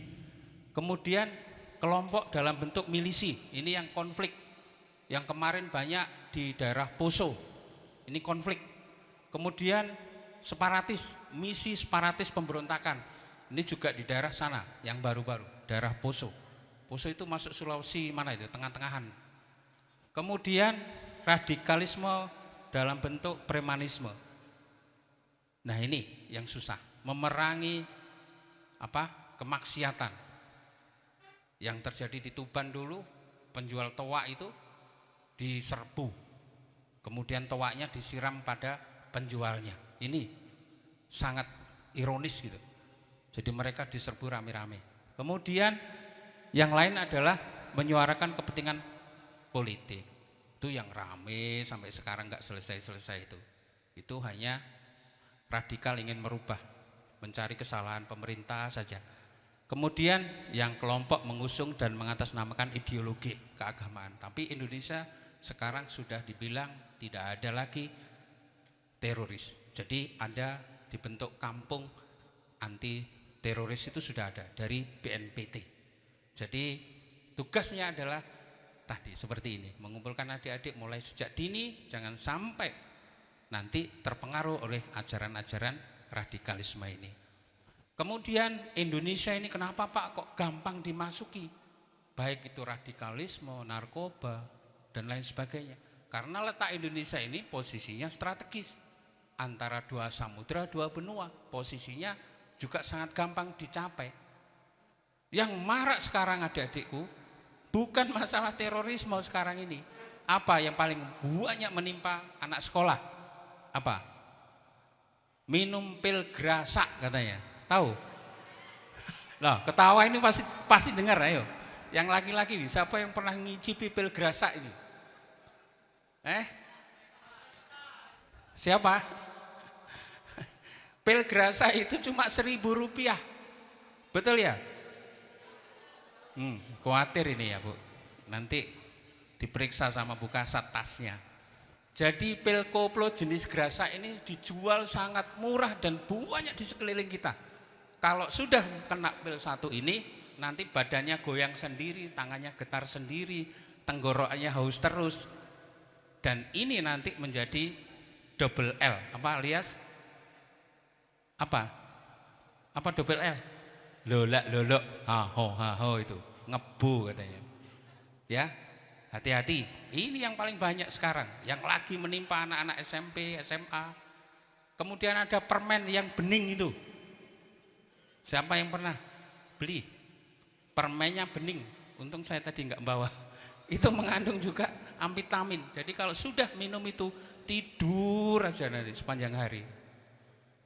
Kemudian kelompok dalam bentuk milisi, ini yang konflik, yang kemarin banyak di daerah Poso, ini konflik. Kemudian separatis, misi separatis pemberontakan, ini juga di daerah sana, yang baru-baru, daerah Poso. Poso itu masuk Sulawesi mana itu, tengah-tengahan. Kemudian radikalisme dalam bentuk premanisme. Nah ini yang susah, memerangi kemaksiatan. Yang terjadi di Tuban dulu, penjual toa itu diserbu, kemudian toanya disiram pada penjualnya. Ini sangat ironis gitu. Jadi mereka diserbu rame-rame. Kemudian yang lain adalah menyuarakan kepentingan politik. Itu yang rame sampai sekarang nggak selesai-selesai itu. Itu hanya radikal ingin merubah, mencari kesalahan pemerintah saja. Kemudian yang kelompok mengusung dan mengatasnamakan ideologi keagamaan. Tapi Indonesia sekarang sudah dibilang tidak ada lagi teroris. Jadi ada dibentuk kampung anti teroris itu sudah ada dari BNPT. Jadi tugasnya adalah tadi seperti ini, mengumpulkan adik-adik mulai sejak dini, jangan sampai nanti terpengaruh oleh ajaran-ajaran radikalisme ini. Kemudian Indonesia ini kenapa Pak kok gampang dimasuki, baik itu radikalisme, narkoba dan lain sebagainya. Karena letak Indonesia ini posisinya strategis antara 2 samudra, 2 benua, posisinya juga sangat gampang dicapai. Yang marak sekarang adik-adikku bukan masalah terorisme sekarang ini. Apa yang paling banyak menimpa anak sekolah? Apa? Minum pil grasak katanya. Tahu? Loh, ketawa ini pasti dengar, ayo. Yang laki-laki nih, siapa yang pernah ngicipi pil grasak ini? Siapa? Pil Grasa itu cuma Rp1.000, betul ya? Khawatir ini ya Bu, nanti diperiksa sama Bu Kasat tasnya. Jadi pil koplo jenis Grasa ini dijual sangat murah dan banyak di sekeliling kita. Kalau sudah kena pil satu ini, nanti badannya goyang sendiri, tangannya getar sendiri, tenggorokannya haus terus. Dan ini nanti menjadi double L, apa alias apa double L, lolak haho itu ngebu katanya ya. Hati-hati, ini yang paling banyak sekarang yang lagi menimpa anak-anak SMP, SMA. Kemudian ada permen yang bening itu, siapa yang pernah beli permennya bening? Untung saya tadi nggak bawa. Itu mengandung juga amfetamin, jadi kalau sudah minum itu tidur aja nanti sepanjang hari.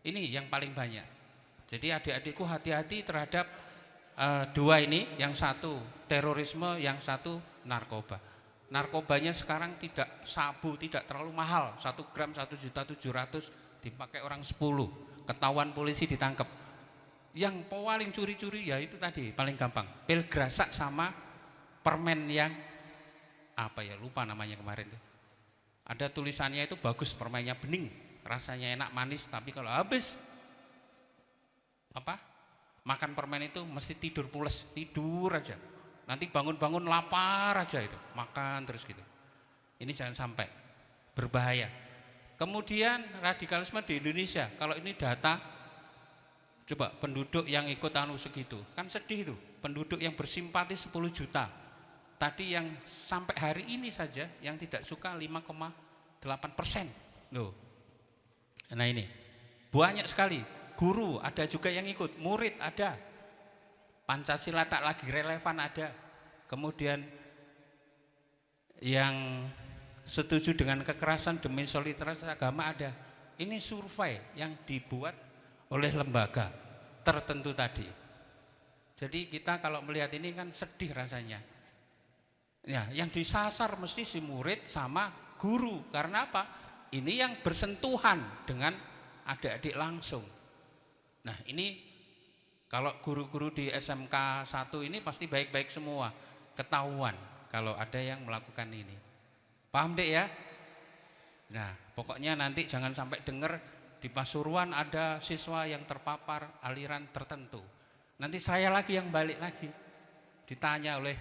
Ini yang paling banyak. Jadi adik-adikku hati-hati terhadap dua ini, yang satu terorisme, yang satu narkoba. Narkobanya sekarang tidak sabu, tidak terlalu mahal, 1 gram 1.700.000 dipakai orang 10, ketahuan polisi ditangkap. Yang paling curi-curi ya itu tadi paling gampang, pil Grasa sama permen yang apa ya, lupa namanya kemarin tuh. Ada tulisannya itu bagus, permennya bening, rasanya enak manis, tapi kalau habis makan permen itu mesti tidur pules, tidur aja. Nanti bangun-bangun lapar aja itu, makan terus gitu. Ini jangan sampai, berbahaya. Kemudian radikalisme di Indonesia, kalau ini data, coba penduduk yang ikut segitu, kan sedih itu, penduduk yang bersimpati 10 juta. Tadi yang sampai hari ini saja yang tidak suka 5,8%. Loh. Nah ini, banyak sekali. Guru ada juga yang ikut, murid ada. Pancasila tak lagi relevan ada. Kemudian yang setuju dengan kekerasan demi solidaritas agama ada. Ini survei yang dibuat oleh lembaga tertentu tadi. Jadi kita kalau melihat ini kan sedih rasanya. Ya, yang disasar mesti si murid sama guru. Karena apa? Ini yang bersentuhan dengan adik-adik langsung. Nah ini kalau guru-guru di SMK 1 ini pasti baik-baik semua, ketahuan kalau ada yang melakukan ini. Paham Dek ya? Nah pokoknya nanti jangan sampai dengar di Pasuruan ada siswa yang terpapar aliran tertentu. Nanti saya lagi yang balik lagi, ditanya oleh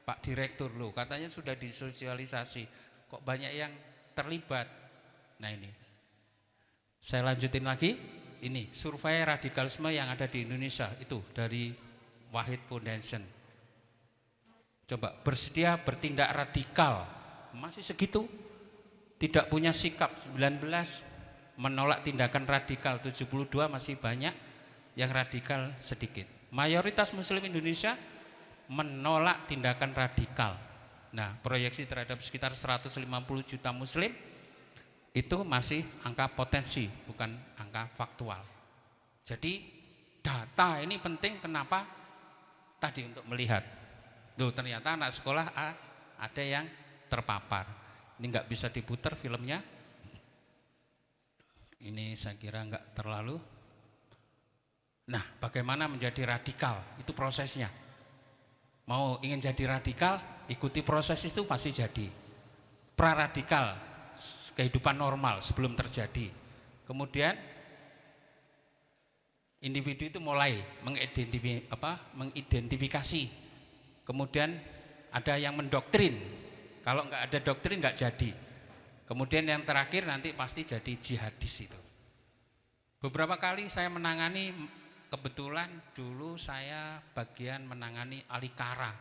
Pak Direktur, loh katanya sudah disosialisasi, kok banyak yang terlibat. Nah ini, saya lanjutin lagi. Ini survei radikalisme yang ada di Indonesia itu dari Wahid Foundation. Coba, bersedia bertindak radikal, masih segitu, tidak punya sikap 19, menolak tindakan radikal 72, masih banyak, yang radikal sedikit. Mayoritas Muslim Indonesia menolak tindakan radikal. Nah, proyeksi terhadap sekitar 150 juta Muslim itu masih angka potensi, bukan angka faktual. Jadi data ini penting. Kenapa? Tadi untuk melihat, tuh ternyata anak sekolah A ada yang terpapar. Ini nggak bisa diputar filmnya. Ini saya kira nggak terlalu. Nah, bagaimana menjadi radikal? Itu prosesnya. Mau ingin jadi radikal, ikuti proses itu pasti jadi. Praradikal, kehidupan normal sebelum terjadi. Kemudian individu itu mulai mengidentifikasi. Kemudian ada yang mendoktrin. Kalau nggak ada doktrin nggak jadi. Kemudian yang terakhir nanti pasti jadi jihadis itu. Beberapa kali saya menangani, kebetulan dulu saya bagian menangani Alikara.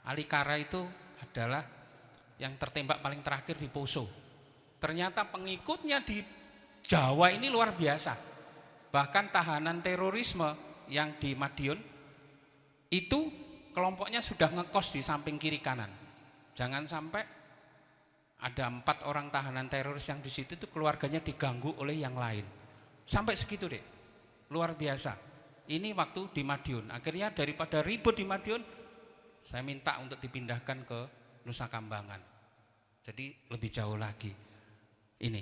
Alikara itu adalah yang tertembak paling terakhir di Poso. Ternyata pengikutnya di Jawa ini luar biasa. Bahkan tahanan terorisme yang di Madiun itu kelompoknya sudah ngekos di samping kiri kanan. Jangan sampai ada 4 orang tahanan teroris yang di situ itu keluarganya diganggu oleh yang lain. Sampai segitu Dek. Luar biasa. Ini waktu di Madiun. Akhirnya daripada ribut di Madiun, saya minta untuk dipindahkan ke Nusa Kambangan. Jadi lebih jauh lagi. Ini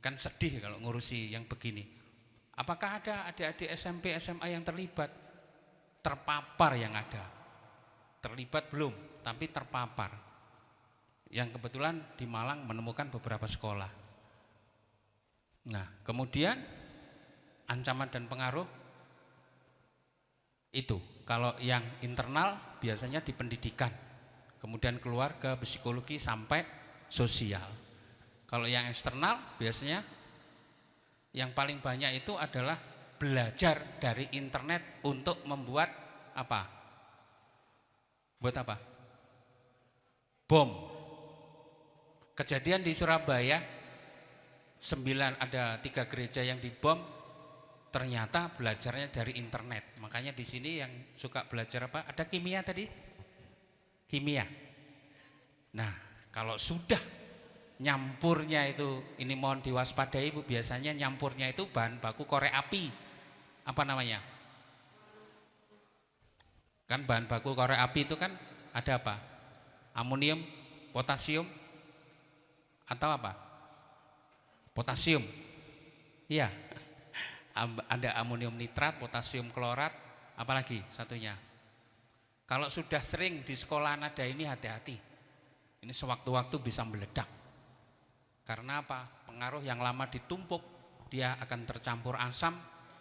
kan sedih kalau ngurusi yang begini. Apakah ada adik-adik SMP, SMA yang terlibat? Terpapar yang ada. Terlibat belum, tapi terpapar. Yang kebetulan di Malang menemukan beberapa sekolah. Nah, kemudian ancaman dan pengaruh itu. Kalau yang internal biasanya di pendidikan, kemudian keluar ke psikologi sampai sosial. Kalau yang eksternal biasanya yang paling banyak itu adalah belajar dari internet untuk membuat apa? Buat apa? Bom. Kejadian di Surabaya, ada 3 gereja yang dibom, ternyata belajarnya dari internet. Makanya di sini yang suka belajar apa? Ada kimia tadi? Kimia. Nah, kalau sudah nyampurnya itu, ini mohon diwaspadai Bu, biasanya nyampurnya itu bahan baku korek api. Apa namanya? Kan bahan baku korek api itu kan ada apa? Amonium, potasium, atau apa? Potasium. Iya. Ada amonium nitrat, potasium klorat, apalagi satunya. Kalau sudah sering di sekolahan ada ini, hati-hati. Ini sewaktu-waktu bisa meledak. Karena apa? Pengaruh yang lama ditumpuk, dia akan tercampur asam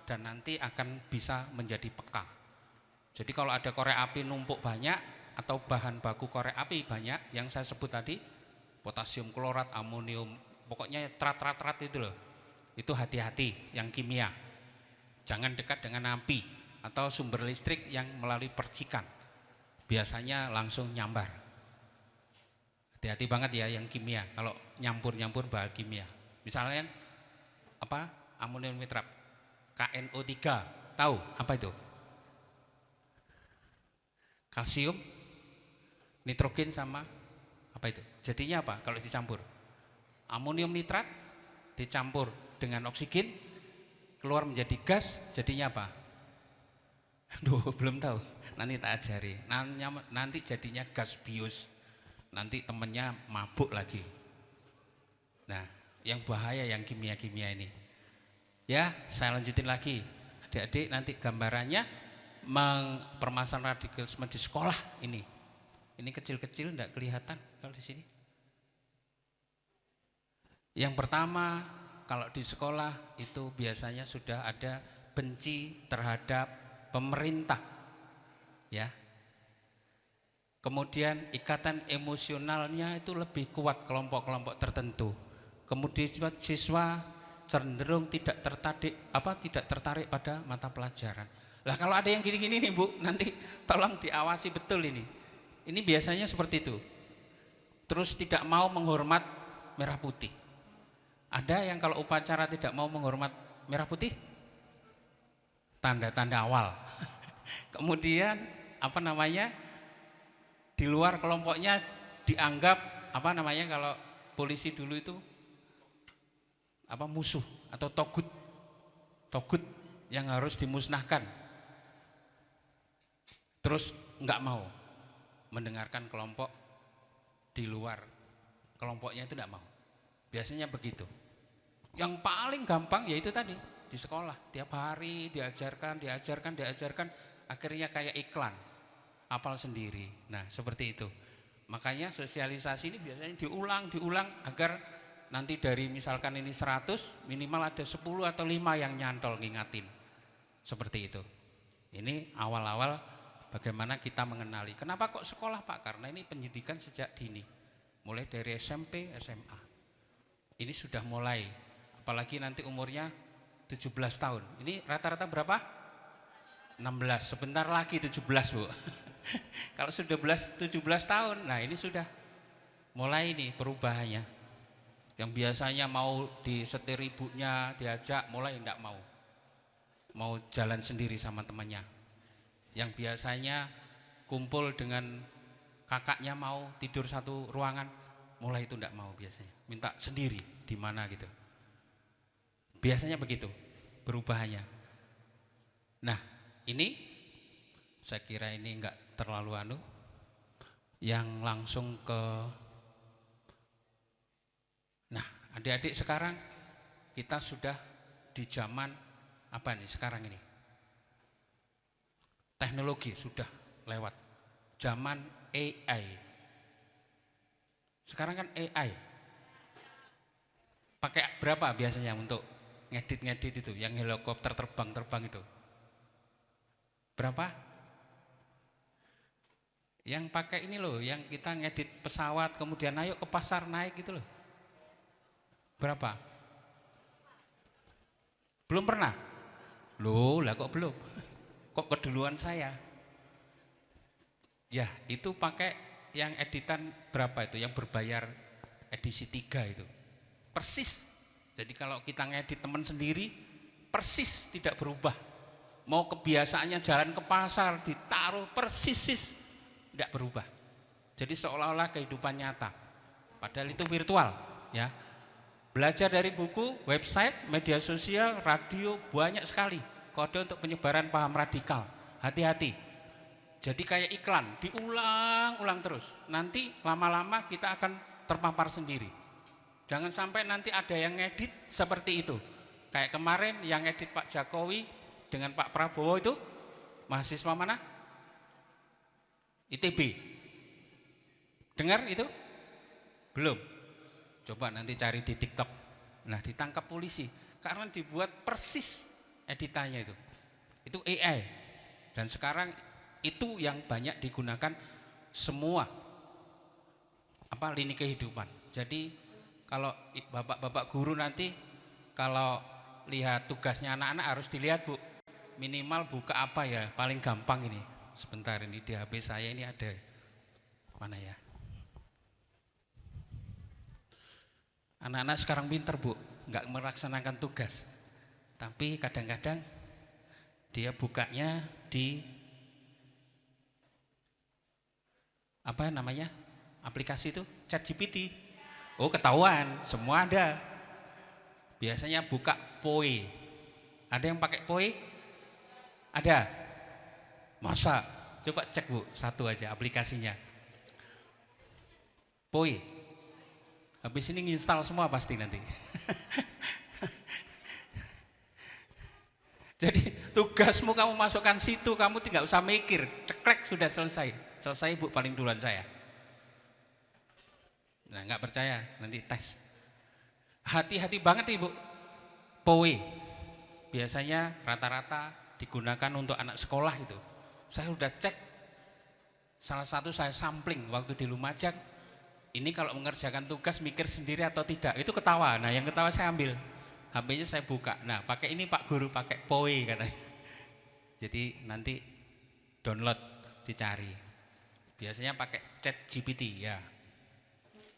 dan nanti akan bisa menjadi peka. Jadi kalau ada korek api numpuk banyak atau bahan baku korek api banyak yang saya sebut tadi, potasium klorat, amonium, pokoknya trat itu loh. Itu hati-hati yang kimia. Jangan dekat dengan api atau sumber listrik yang melalui percikan. Biasanya langsung nyambar. Hati-hati banget ya yang kimia, kalau nyampur-nyampur bahan kimia. Misalnya apa? Amonium nitrat, KNO3, tahu apa itu? Kalsium, nitrogen sama apa itu? Jadinya apa kalau dicampur? Amonium nitrat dicampur dengan oksigen, keluar menjadi gas, jadinya apa? Aduh, belum tahu, nanti tak ajari. Nanti jadinya gas bius. Nanti temennya mabuk lagi. Nah, yang bahaya yang kimia-kimia ini. Ya, saya lanjutin lagi. Adik-adik nanti gambarannya permasalahan radikalisme di sekolah ini. Ini kecil-kecil enggak kelihatan kalau di sini. Yang pertama, kalau di sekolah itu biasanya sudah ada benci terhadap pemerintah. Ya. Kemudian ikatan emosionalnya itu lebih kuat kelompok-kelompok tertentu. Kemudian siswa cenderung tidak tertarik pada mata pelajaran. Lah kalau ada yang gini-gini nih Bu, nanti tolong diawasi betul ini. Ini biasanya seperti itu. Terus tidak mau menghormat merah putih. Ada yang kalau upacara tidak mau menghormat merah putih, tanda-tanda awal. Kemudian apa namanya? Di luar kelompoknya dianggap apa namanya kalau polisi dulu itu apa musuh atau togut yang harus dimusnahkan. Terus nggak mau mendengarkan kelompok di luar kelompoknya itu nggak mau. Biasanya begitu. Yang paling gampang yaitu tadi di sekolah tiap hari diajarkan, akhirnya kayak iklan. Apal sendiri. Nah, seperti itu. Makanya sosialisasi ini biasanya diulang agar nanti dari misalkan ini 100, minimal ada 10 atau 5 yang nyantol ngingatin. Seperti itu. Ini awal-awal bagaimana kita mengenali. Kenapa kok sekolah Pak? Karena ini pendidikan sejak dini. Mulai dari SMP, SMA. Ini sudah mulai. Apalagi nanti umurnya 17 tahun. Ini rata-rata berapa? 16. Sebentar lagi 17 Bu. Kalau sudah 17 tahun, nah ini sudah mulai nih perubahannya. Yang biasanya mau disetir ibunya, diajak, mulai enggak mau. Mau jalan sendiri sama temannya. Yang biasanya kumpul dengan kakaknya mau tidur satu ruangan, mulai itu enggak mau biasanya. Minta sendiri di mana gitu. Biasanya begitu perubahannya. Nah, ini saya kira ini enggak terlalu yang langsung ke. Nah, adik-adik sekarang kita sudah di zaman Apa nih sekarang ini? Teknologi sudah lewat. Zaman AI. Sekarang kan AI. Pakai berapa biasanya untuk ngedit-ngedit itu, yang helikopter terbang-terbang itu? Berapa? Yang pakai ini loh, yang kita ngedit pesawat kemudian ayo ke pasar naik gitu loh. Berapa? Belum pernah? Loh, lah kok belum? Kok keduluan saya? Ya, itu pakai yang editan berapa itu, yang berbayar edisi 3 itu. Persis. Jadi kalau kita ngedit teman sendiri, persis tidak berubah. Mau kebiasaannya jalan ke pasar, ditaruh persis tidak berubah. Jadi seolah-olah kehidupan nyata. Padahal itu virtual, ya. Belajar dari buku, website, media sosial, radio, banyak sekali kode untuk penyebaran paham radikal. Hati-hati. Jadi kayak iklan, diulang-ulang terus. Nanti lama-lama kita akan terpapar sendiri. Jangan sampai nanti ada yang ngedit seperti itu. Kayak kemarin yang ngedit Pak Jokowi dengan Pak Prabowo itu, mahasiswa mana? ITB. Dengar itu? Belum. Coba nanti cari di TikTok. Nah, ditangkap polisi karena dibuat persis editannya itu. Itu AI. Dan sekarang itu yang banyak digunakan semua lini kehidupan. Jadi kalau bapak-bapak guru nanti kalau lihat tugasnya anak-anak harus dilihat, Bu. Minimal buka apa ya? Paling gampang ini. Sebentar, ini di HP saya ini ada. Mana ya? Anak-anak sekarang pinter, Bu, nggak melaksanakan tugas. Tapi kadang-kadang dia bukanya di apa namanya? Aplikasi itu, ChatGPT. Oh, ketahuan, semua ada. Biasanya buka POE. Ada yang pakai POE? Ada. Masa? Coba cek, Bu, satu aja aplikasinya. POE. Habis ini nginstal semua pasti nanti. Jadi tugasmu kamu masukkan situ, kamu tidak usah mikir, ceklek sudah selesai. Selesai, Bu, paling duluan saya. Nah, nggak percaya, nanti tes. Hati-hati banget, Ibu. POE. Biasanya rata-rata digunakan untuk anak sekolah itu. Saya udah cek, salah satu saya sampling waktu di Lumajang. Ini kalau mengerjakan tugas mikir sendiri atau tidak, itu ketawa. Nah, yang ketawa saya ambil, HP-nya saya buka. Nah, pakai ini Pak Guru, pakai POE katanya. Jadi nanti download, dicari. Biasanya pakai ChatGPT ya.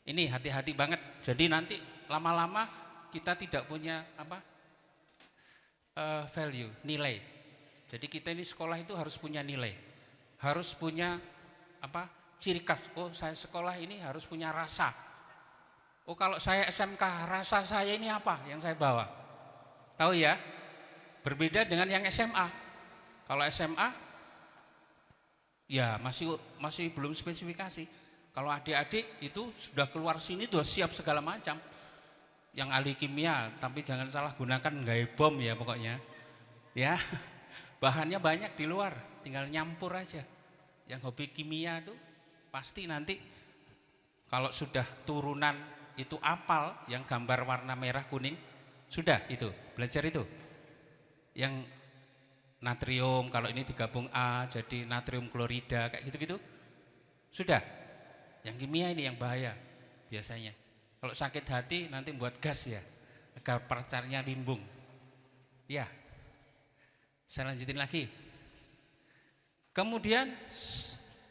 Ini hati-hati banget. Jadi nanti lama-lama kita tidak punya value, nilai. Jadi kita ini sekolah itu harus punya nilai, harus punya ciri khas. Oh, saya sekolah ini harus punya rasa. Oh, kalau saya SMK, rasa saya ini apa yang saya bawa? Tahu ya? Berbeda dengan yang SMA. Kalau SMA, ya masih belum spesifikasi. Kalau adik-adik itu sudah keluar sini, sudah siap segala macam. Yang ahli kimia, tapi jangan salah gunakan gaya bom ya pokoknya. Ya. Bahannya banyak di luar, tinggal nyampur aja. Yang hobi kimia itu pasti nanti kalau sudah turunan itu apal yang gambar warna merah kuning, sudah itu, belajar itu. Yang natrium, kalau ini digabung A jadi natrium klorida, kayak gitu-gitu. Sudah. Yang kimia ini yang bahaya biasanya. Kalau sakit hati nanti buat gas ya, agar pacarnya limbung. Ya. Saya lanjutin lagi. Kemudian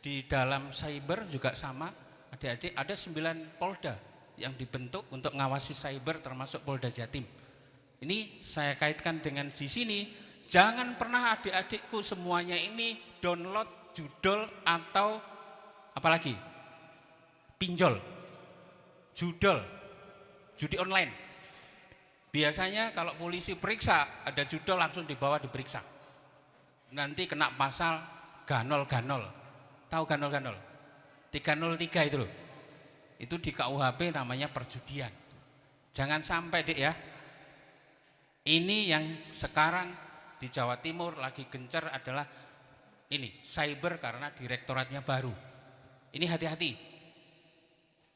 di dalam cyber juga sama, adik-adik ada 9 Polda yang dibentuk untuk ngawasi cyber termasuk Polda Jatim. Ini saya kaitkan dengan di sini, jangan pernah adik-adikku semuanya ini download judul atau apalagi pinjol, judul, judi online. Biasanya kalau polisi periksa ada judul langsung dibawa diperiksa. Nanti kena pasal ganol-ganol. Tahu ganol-ganol? 303 itu loh. Itu di KUHP namanya perjudian. Jangan sampai, Dek ya. Ini yang sekarang di Jawa Timur lagi gencar adalah ini cyber karena direktoratnya baru. Ini hati-hati.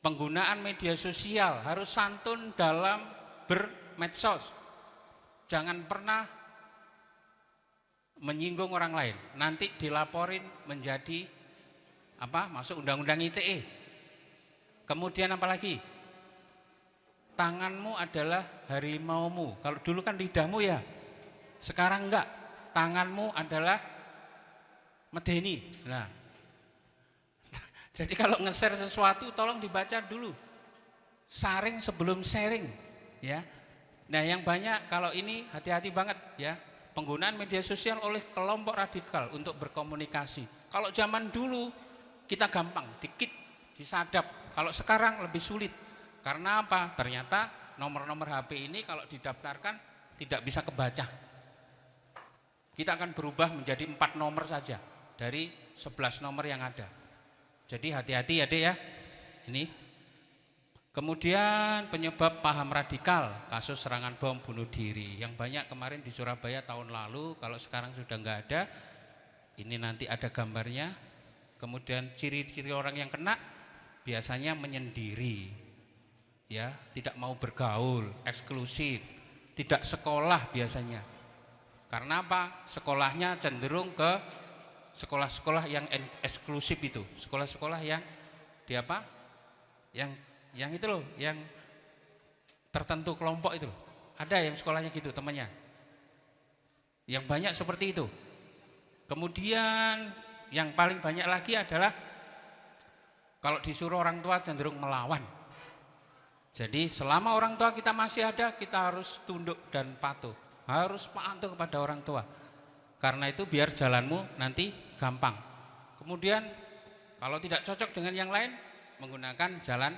Penggunaan media sosial harus santun dalam bermedsos. Jangan pernah menyinggung orang lain. Nanti dilaporin menjadi masuk undang-undang ITE. Kemudian apa lagi? Tanganmu adalah harimaumu. Kalau dulu kan lidahmu ya. Sekarang enggak. Tanganmu adalah medeni. Nah, jadi kalau nge-share sesuatu tolong dibaca dulu. Saring sebelum sharing, ya. Nah, yang banyak kalau ini hati-hati banget ya. Penggunaan media sosial oleh kelompok radikal untuk berkomunikasi. Kalau zaman dulu kita gampang, dikit disadap. Kalau sekarang lebih sulit. Karena apa? Ternyata nomor-nomor HP ini kalau didaftarkan tidak bisa kebaca. Kita akan berubah menjadi 4 nomor saja dari 11 nomor yang ada. Jadi hati-hati ya Dek ya. Ini. Kemudian penyebab paham radikal, kasus serangan bom bunuh diri. Yang banyak kemarin di Surabaya tahun lalu, kalau sekarang sudah enggak ada. Ini nanti ada gambarnya. Kemudian ciri-ciri orang yang kena biasanya menyendiri. Ya, tidak mau bergaul, eksklusif, tidak sekolah biasanya. Karena apa? Sekolahnya cenderung ke sekolah-sekolah yang eksklusif itu, sekolah-sekolah yang yang itu loh, yang tertentu kelompok itu loh. Ada yang sekolahnya gitu temannya. Yang banyak seperti itu. Kemudian yang paling banyak lagi adalah kalau disuruh orang tua cenderung melawan. Jadi selama orang tua kita masih ada, kita harus tunduk dan patuh. Harus patuh kepada orang tua. Karena itu biar jalanmu nanti gampang. Kemudian kalau tidak cocok dengan yang lain, menggunakan jalan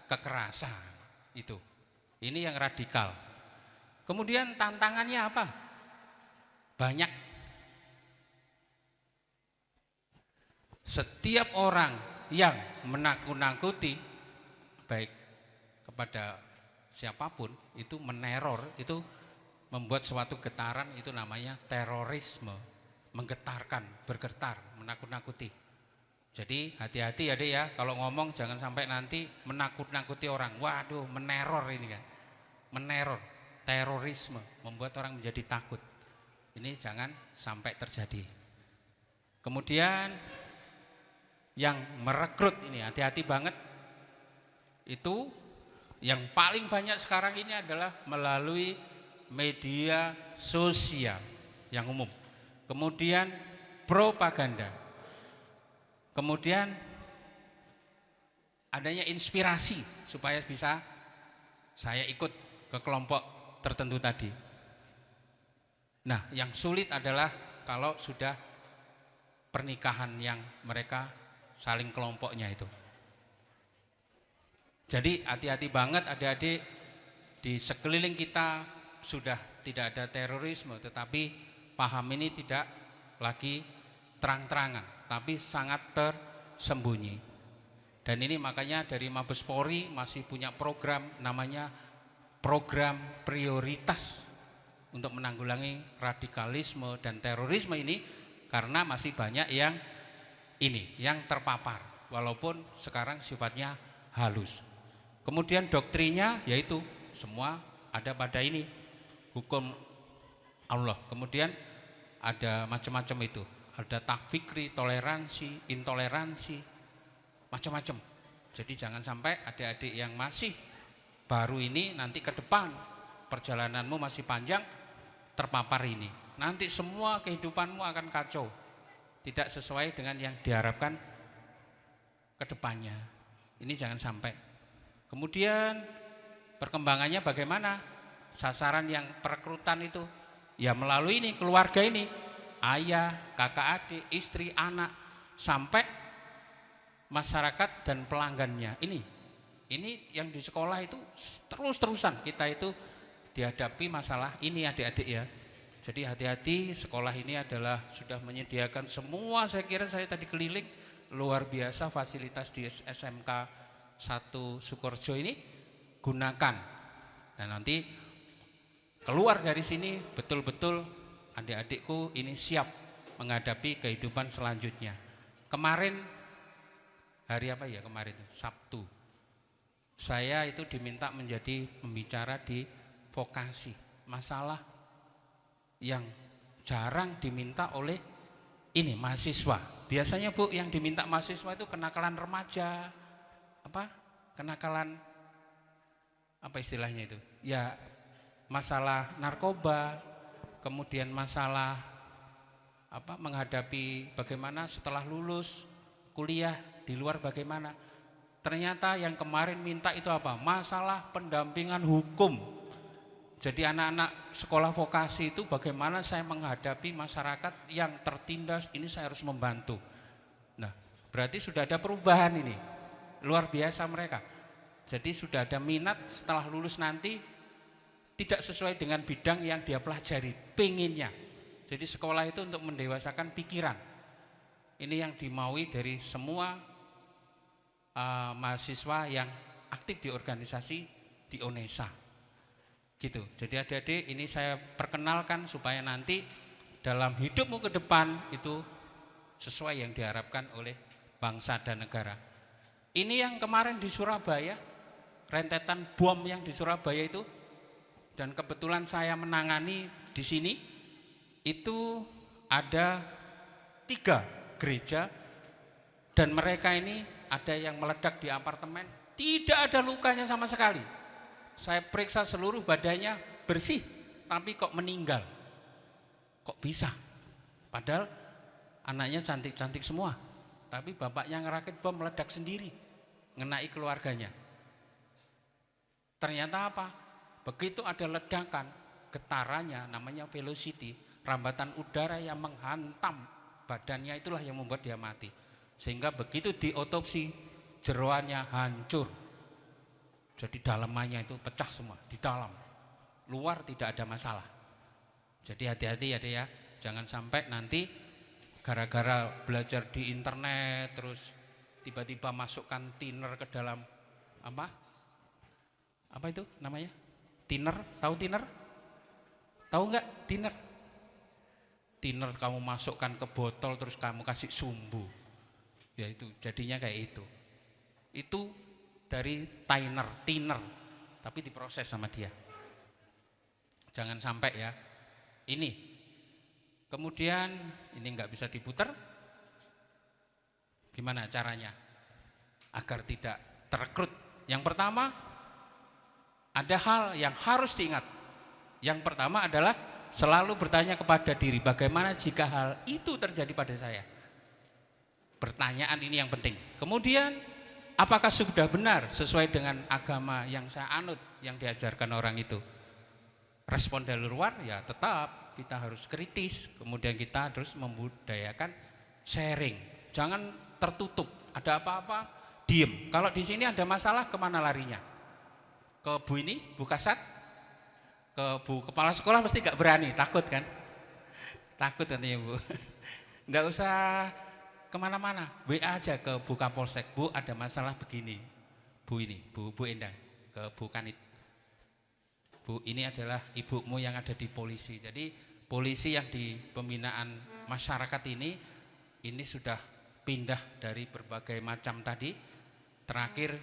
kekerasan. Itu. Ini yang radikal. Kemudian tantangannya apa? Banyak. Setiap orang yang menakut-nakuti, baik kepada siapapun, itu meneror, itu membuat suatu getaran, itu namanya terorisme. Menggetarkan, bergetar, menakut-nakuti. Jadi hati-hati ya Dek ya, kalau ngomong jangan sampai nanti menakut-nakuti orang. Waduh, meneror ini kan. Meneror, terorisme, membuat orang menjadi takut. Ini jangan sampai terjadi. Kemudian yang merekrut ini hati-hati banget. Itu yang paling banyak sekarang ini adalah melalui media sosial yang umum. Kemudian propaganda. Kemudian adanya inspirasi supaya bisa saya ikut ke kelompok tertentu tadi. Nah, yang sulit adalah kalau sudah pernikahan yang mereka saling kelompoknya itu. Jadi hati-hati banget adik-adik, di sekeliling kita sudah tidak ada terorisme, tetapi paham ini tidak lagi terang-terangan, tapi sangat tersembunyi. Dan ini makanya dari Mabes Polri masih punya program namanya program prioritas untuk menanggulangi radikalisme dan terorisme ini, karena masih banyak yang terpapar, walaupun sekarang sifatnya halus. Kemudian doktrinnya yaitu semua ada pada ini, hukum Allah. Kemudian ada macam-macam itu, ada takfikri, toleransi, intoleransi, macam-macam. Jadi jangan sampai adik-adik yang masih baru ini nanti ke depan perjalananmu masih panjang terpapar ini. Nanti semua kehidupanmu akan kacau, tidak sesuai dengan yang diharapkan ke depannya. Ini jangan sampai. Kemudian perkembangannya bagaimana? Sasaran yang perekrutan itu ya melalui ini, keluarga ini, ayah, kakak adik, istri, anak, sampai masyarakat dan pelanggannya. Ini yang di sekolah itu terus-terusan kita itu dihadapi masalah ini adik-adik ya. Jadi hati-hati, sekolah ini adalah sudah menyediakan semua, saya kira saya tadi keliling, luar biasa fasilitas di SMK 1 Sukorejo ini, gunakan. Dan nanti keluar dari sini betul-betul adik-adikku ini siap menghadapi kehidupan selanjutnya. Kemarin, hari apa ya kemarin itu? Sabtu. Saya itu diminta menjadi pembicara di vokasi. Masalah yang jarang diminta oleh ini mahasiswa. Biasanya Bu yang diminta mahasiswa itu kenakalan remaja, kenakalan apa istilahnya itu? Ya masalah narkoba, kemudian masalah menghadapi bagaimana setelah lulus kuliah di luar bagaimana. Ternyata yang kemarin minta itu apa? Masalah pendampingan hukum. Jadi anak-anak sekolah vokasi itu bagaimana saya menghadapi masyarakat yang tertindas, ini saya harus membantu. Nah, berarti sudah ada perubahan ini. Luar biasa mereka. Jadi sudah ada minat setelah lulus nanti tidak sesuai dengan bidang yang dia pelajari, pengennya. Jadi sekolah itu untuk mendewasakan pikiran. Ini yang dimaui dari semua mahasiswa yang aktif di organisasi di ONESA. Gitu. Jadi adik-adik ini saya perkenalkan supaya nanti dalam hidupmu ke depan itu sesuai yang diharapkan oleh bangsa dan negara. Ini yang kemarin di Surabaya, rentetan bom yang di Surabaya itu, dan kebetulan saya menangani di sini. Itu ada 3 gereja dan mereka ini ada yang meledak di apartemen, tidak ada lukanya sama sekali. Saya periksa seluruh badannya bersih, tapi kok meninggal. Kok bisa? Padahal anaknya cantik-cantik semua, tapi bapaknya ngerakit bom meledak sendiri, ngenai keluarganya. Ternyata apa? Begitu ada ledakan, getarannya namanya velocity, rambatan udara yang menghantam badannya, itulah yang membuat dia mati. Sehingga begitu diotopsi, jeroannya hancur. Jadi dalamannya itu pecah semua, di dalam. Luar tidak ada masalah. Jadi hati-hati ya, jangan sampai nanti gara-gara belajar di internet terus tiba-tiba masukkan thinner ke dalam apa itu namanya? Thinner, tahu thinner? Tahu enggak thinner? Thinner kamu masukkan ke botol terus kamu kasih sumbu. Ya itu jadinya kayak itu. Itu dari thinner, tapi diproses sama dia. Jangan sampai ya. Ini. Kemudian ini enggak bisa diputar. Gimana caranya? Agar tidak terekrut. Yang pertama, ada hal yang harus diingat. Yang pertama adalah selalu bertanya kepada diri, bagaimana jika hal itu terjadi pada saya? Pertanyaan ini yang penting. Kemudian, apakah sudah benar sesuai dengan agama yang saya anut, yang diajarkan orang itu? Respon dari luar, ya tetap kita harus kritis. Kemudian kita harus membudayakan sharing. Jangan tertutup. Ada apa-apa, diem. Kalau di sini ada masalah, kemana larinya? Ke Bu ini, Bu Kasat? Ke Bu Kepala Sekolah pasti gak berani, takut kan? Takut nantinya Bu. Gak usah kemana-mana, WA aja ke Bu Kapolsek, Bu ada masalah begini. Bu ini, Bu Endang, ke Bu Kanit. Bu ini adalah ibumu yang ada di polisi. Jadi polisi yang di pembinaan masyarakat ini sudah pindah dari berbagai macam tadi. Terakhir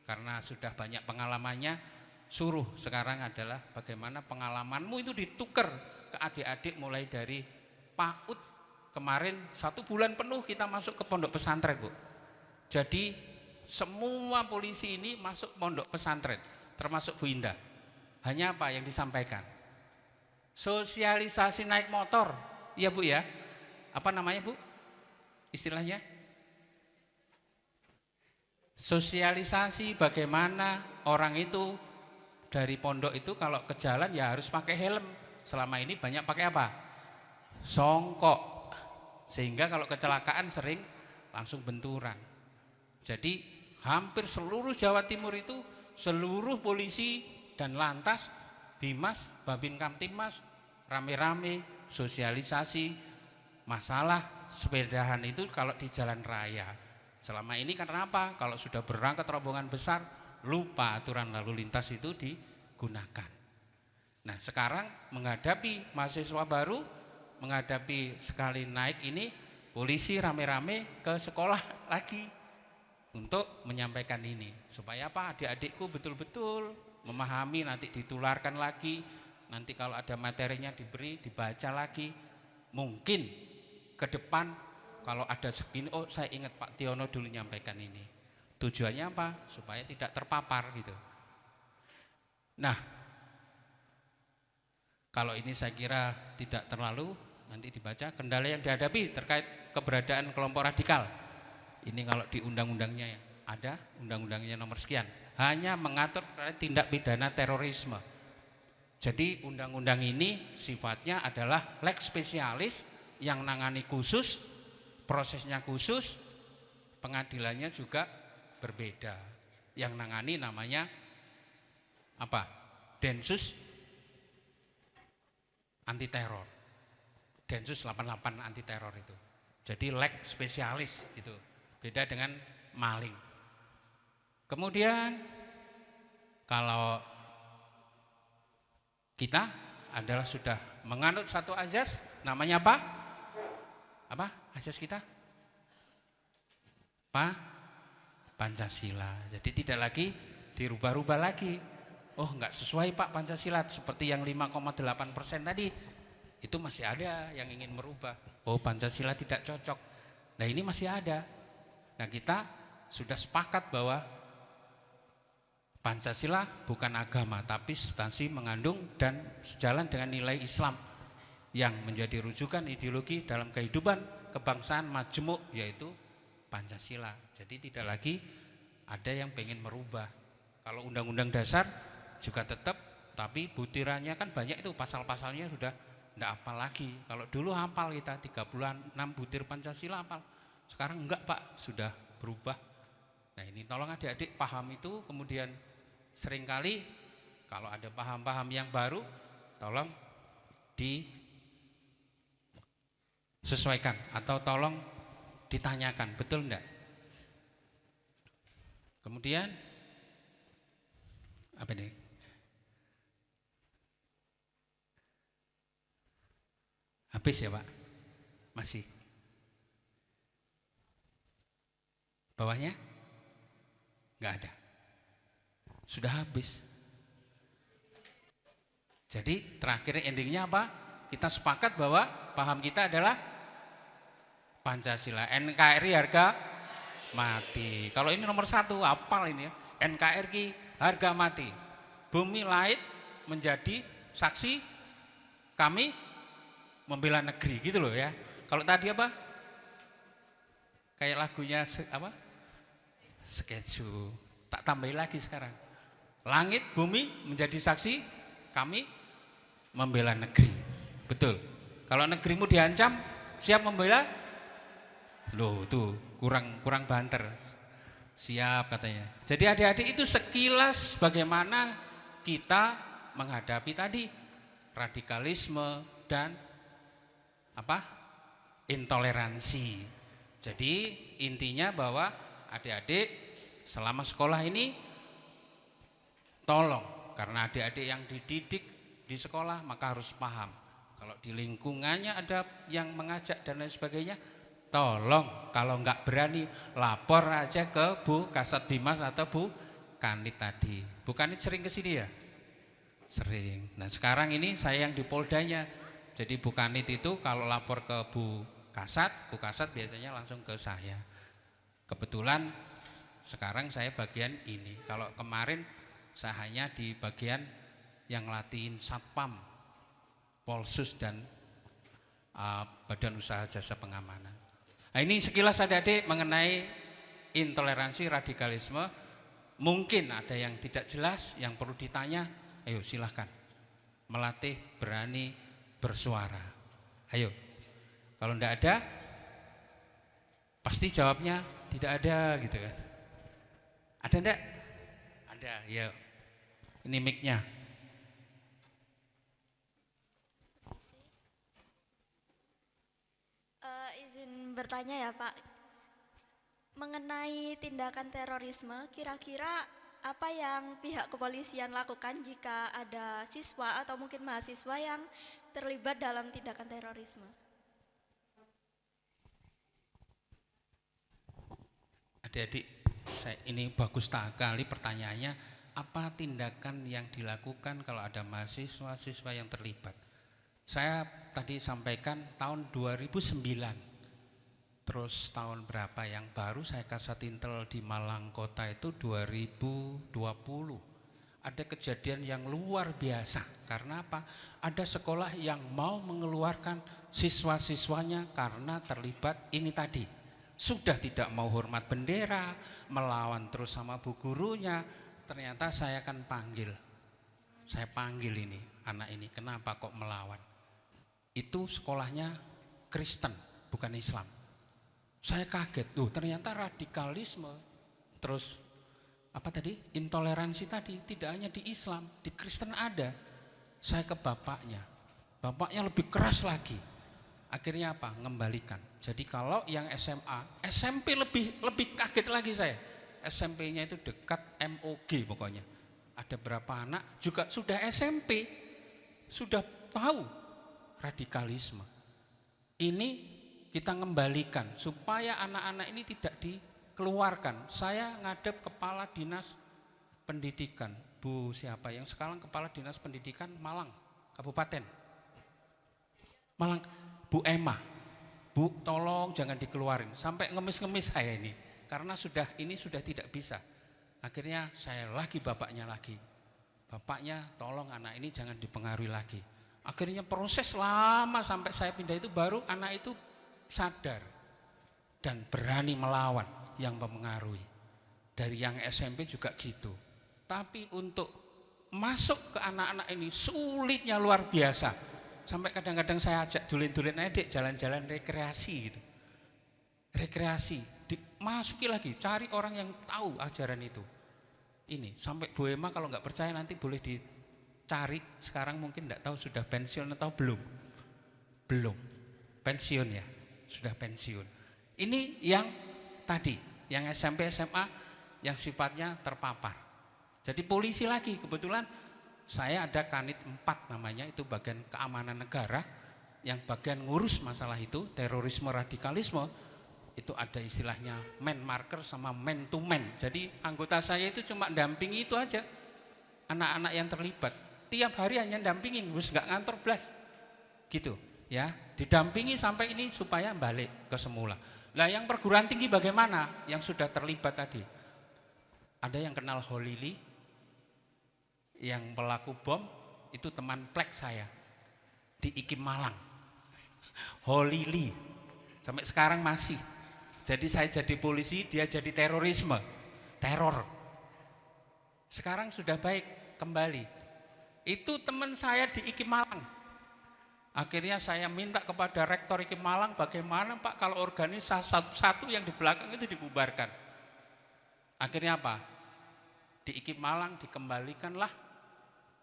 karena sudah banyak pengalamannya, suruh sekarang adalah bagaimana pengalamanmu itu ditukar ke adik-adik mulai dari PAUD. Kemarin 1 bulan penuh kita masuk ke pondok pesantren, Bu. Jadi semua polisi ini masuk pondok pesantren, termasuk Bu Indah. Hanya apa yang disampaikan? Sosialisasi naik motor, iya Bu ya. Apa namanya Bu? Istilahnya? Sosialisasi bagaimana orang itu dari pondok itu kalau ke jalan ya harus pakai helm. Selama ini banyak pakai apa? Songkok. Sehingga kalau kecelakaan sering langsung benturan. Jadi hampir seluruh Jawa Timur itu seluruh polisi dan lantas, Bimas, Babin Kamtibmas rame-rame sosialisasi masalah sepedahan itu kalau di jalan raya. Selama ini karena apa? Kalau sudah berangkat rombongan besar, lupa aturan lalu lintas itu digunakan. Nah sekarang menghadapi mahasiswa baru, menghadapi sekali naik ini, polisi rame-rame ke sekolah lagi untuk menyampaikan ini. Supaya apa? Adik-adikku betul-betul memahami, nanti ditularkan lagi, nanti kalau ada materinya diberi, dibaca lagi. Mungkin ke depan kalau ada segini, oh saya ingat Pak Tiono dulu nyampaikan ini. Tujuannya apa? Supaya tidak terpapar gitu. Nah, kalau ini saya kira tidak terlalu, nanti dibaca kendala yang dihadapi terkait keberadaan kelompok radikal. Ini kalau di undang-undangnya ada, undang-undangnya nomor sekian, hanya mengatur terkait tindak pidana terorisme. Jadi undang-undang ini sifatnya adalah lex specialis yang nangani khusus, prosesnya khusus, pengadilannya juga berbeda. Yang nangani namanya apa? Densus anti teror. Densus 88 anti teror itu. Jadi lex spesialis gitu. Beda dengan maling. Kemudian kalau kita adalah sudah menganut satu azas, namanya apa? Apa azas kita? Pancasila. Jadi tidak lagi dirubah-rubah lagi. Oh enggak sesuai Pak Pancasila, seperti yang 5,8% tadi. Itu masih ada yang ingin merubah. Oh Pancasila tidak cocok. Nah ini masih ada. Nah kita sudah sepakat bahwa Pancasila bukan agama, tapi substansi mengandung dan sejalan dengan nilai Islam yang menjadi rujukan ideologi dalam kehidupan kebangsaan majemuk, yaitu Pancasila. Jadi tidak lagi ada yang pengen merubah. Kalau undang-undang dasar juga tetap, tapi butirannya kan banyak, itu pasal-pasalnya sudah tidak hafal lagi. Kalau dulu hafal kita 36 butir Pancasila hafal. Sekarang enggak Pak, sudah berubah. Nah ini tolong adik-adik paham itu, kemudian seringkali kalau ada paham-paham yang baru, tolong disesuaikan atau tolong ditanyakan, betul enggak? Kemudian apa ini? Habis ya Pak? Masih? Bawahnya? Enggak ada. Sudah habis. Jadi terakhir endingnya apa? Kita sepakat bahwa paham kita adalah Pancasila, NKRI harga mati. Kalau ini nomor 1, hafal ini ya. NKRI harga mati. Bumi langit menjadi saksi kami membela negeri, gitu loh ya. Kalau tadi apa? Kayak lagunya apa? Sketsu. Tak tambahin lagi sekarang. Langit, bumi menjadi saksi kami membela negeri. Betul. Kalau negerimu diancam, siap membela? Loh, tuh kurang banter. Siap katanya. Jadi adik-adik itu sekilas bagaimana kita menghadapi tadi radikalisme dan apa? Intoleransi. Jadi intinya bahwa adik-adik selama sekolah ini tolong, karena adik-adik yang dididik di sekolah maka harus paham. Kalau di lingkungannya ada yang mengajak dan lain sebagainya, tolong kalau nggak berani lapor aja ke Bu Kasat Bimas atau Bu Kanit tadi. Bu Kanit sering ke sini ya? Sering. Nah sekarang ini saya yang di Poldanya. Jadi Bu Kanit itu kalau lapor ke Bu Kasat biasanya langsung ke saya. Kebetulan sekarang saya bagian ini. Kalau kemarin saya hanya di bagian yang latihin Satpam, Polsus dan Badan Usaha Jasa Pengamanan. Nah, ini sekilas adik-adik mengenai intoleransi radikalisme. Mungkin ada yang tidak jelas, yang perlu ditanya, ayo silahkan. Melatih berani bersuara. Ayo. Kalau enggak ada, pasti jawabnya tidak ada gitu kan. Ada enggak? Ada, ya. Ini mic-nya. Izin bertanya ya Pak, mengenai tindakan terorisme, kira-kira apa yang pihak kepolisian lakukan jika ada siswa atau mungkin mahasiswa yang terlibat dalam tindakan terorisme? Adik-adik, ini bagus sekali pertanyaannya. Apa tindakan yang dilakukan kalau ada mahasiswa-siswa yang terlibat? Saya tadi sampaikan tahun 2009. Terus tahun berapa yang baru saya Kasat-Intel di Malang Kota itu 2020. Ada kejadian yang luar biasa. Karena apa? Ada sekolah yang mau mengeluarkan siswa-siswanya karena terlibat ini tadi. Sudah tidak mau hormat bendera, melawan terus sama bu gurunya. Ternyata saya akan panggil. Saya panggil ini, anak ini, kenapa kok melawan? Itu sekolahnya Kristen, bukan Islam. Saya kaget, ternyata radikalisme, terus apa tadi, intoleransi tadi tidak hanya di Islam, di Kristen ada. Saya ke bapaknya lebih keras lagi. Akhirnya apa? Ngembalikan. Jadi kalau yang SMA, SMP lebih kaget lagi saya. SMP-nya itu dekat MOG pokoknya. Ada berapa anak juga sudah SMP, sudah tahu radikalisme. Ini kita ngembalikan supaya anak-anak ini tidak dikeluarkan. Saya ngadep kepala dinas pendidikan, Bu siapa yang sekarang kepala dinas pendidikan Malang, Kabupaten Malang, Bu Emma. Bu tolong jangan dikeluarin, sampai ngemis-ngemis saya ini, karena sudah tidak bisa. Akhirnya saya lagi bapaknya, tolong anak ini jangan dipengaruhi lagi. Akhirnya proses lama sampai saya pindah itu baru anak itu sadar dan berani melawan yang mempengaruhi. Dari yang SMP juga gitu. Tapi untuk masuk ke anak-anak ini sulitnya luar biasa. Sampai kadang-kadang saya ajak dulin-dulin adik jalan-jalan rekreasi gitu. Rekreasi, masuki lagi, cari orang yang tahu ajaran itu. Ini sampai Bu Emma kalau nggak percaya nanti boleh dicari. Sekarang mungkin nggak tahu sudah pensiun atau belum. Belum pensiun ya, sudah pensiun. Ini yang tadi, yang SMP SMA yang sifatnya terpapar. Jadi polisi lagi, kebetulan saya ada Kanit 4 namanya, itu bagian keamanan negara, yang bagian ngurus masalah itu, terorisme, radikalisme. Itu ada istilahnya man marker sama man to man. Jadi anggota saya itu cuma dampingi itu aja, anak-anak yang terlibat. Tiap hari hanya dampingi, harus nggak ngantor blas, gitu ya. Didampingi sampai ini supaya balik ke semula. Lah yang perguruan tinggi bagaimana? Yang sudah terlibat tadi. Ada yang kenal Holili, yang pelaku bom itu teman plek saya di IKIM Malang. Holili sampai sekarang masih. Jadi saya jadi polisi, dia jadi terorisme, teror. Sekarang sudah baik kembali. Itu teman saya di IKIM Malang. Akhirnya saya minta kepada rektor IKIM Malang, bagaimana Pak kalau organisasi satu yang di belakang itu dibubarkan. Akhirnya apa? Di IKIM Malang dikembalikanlah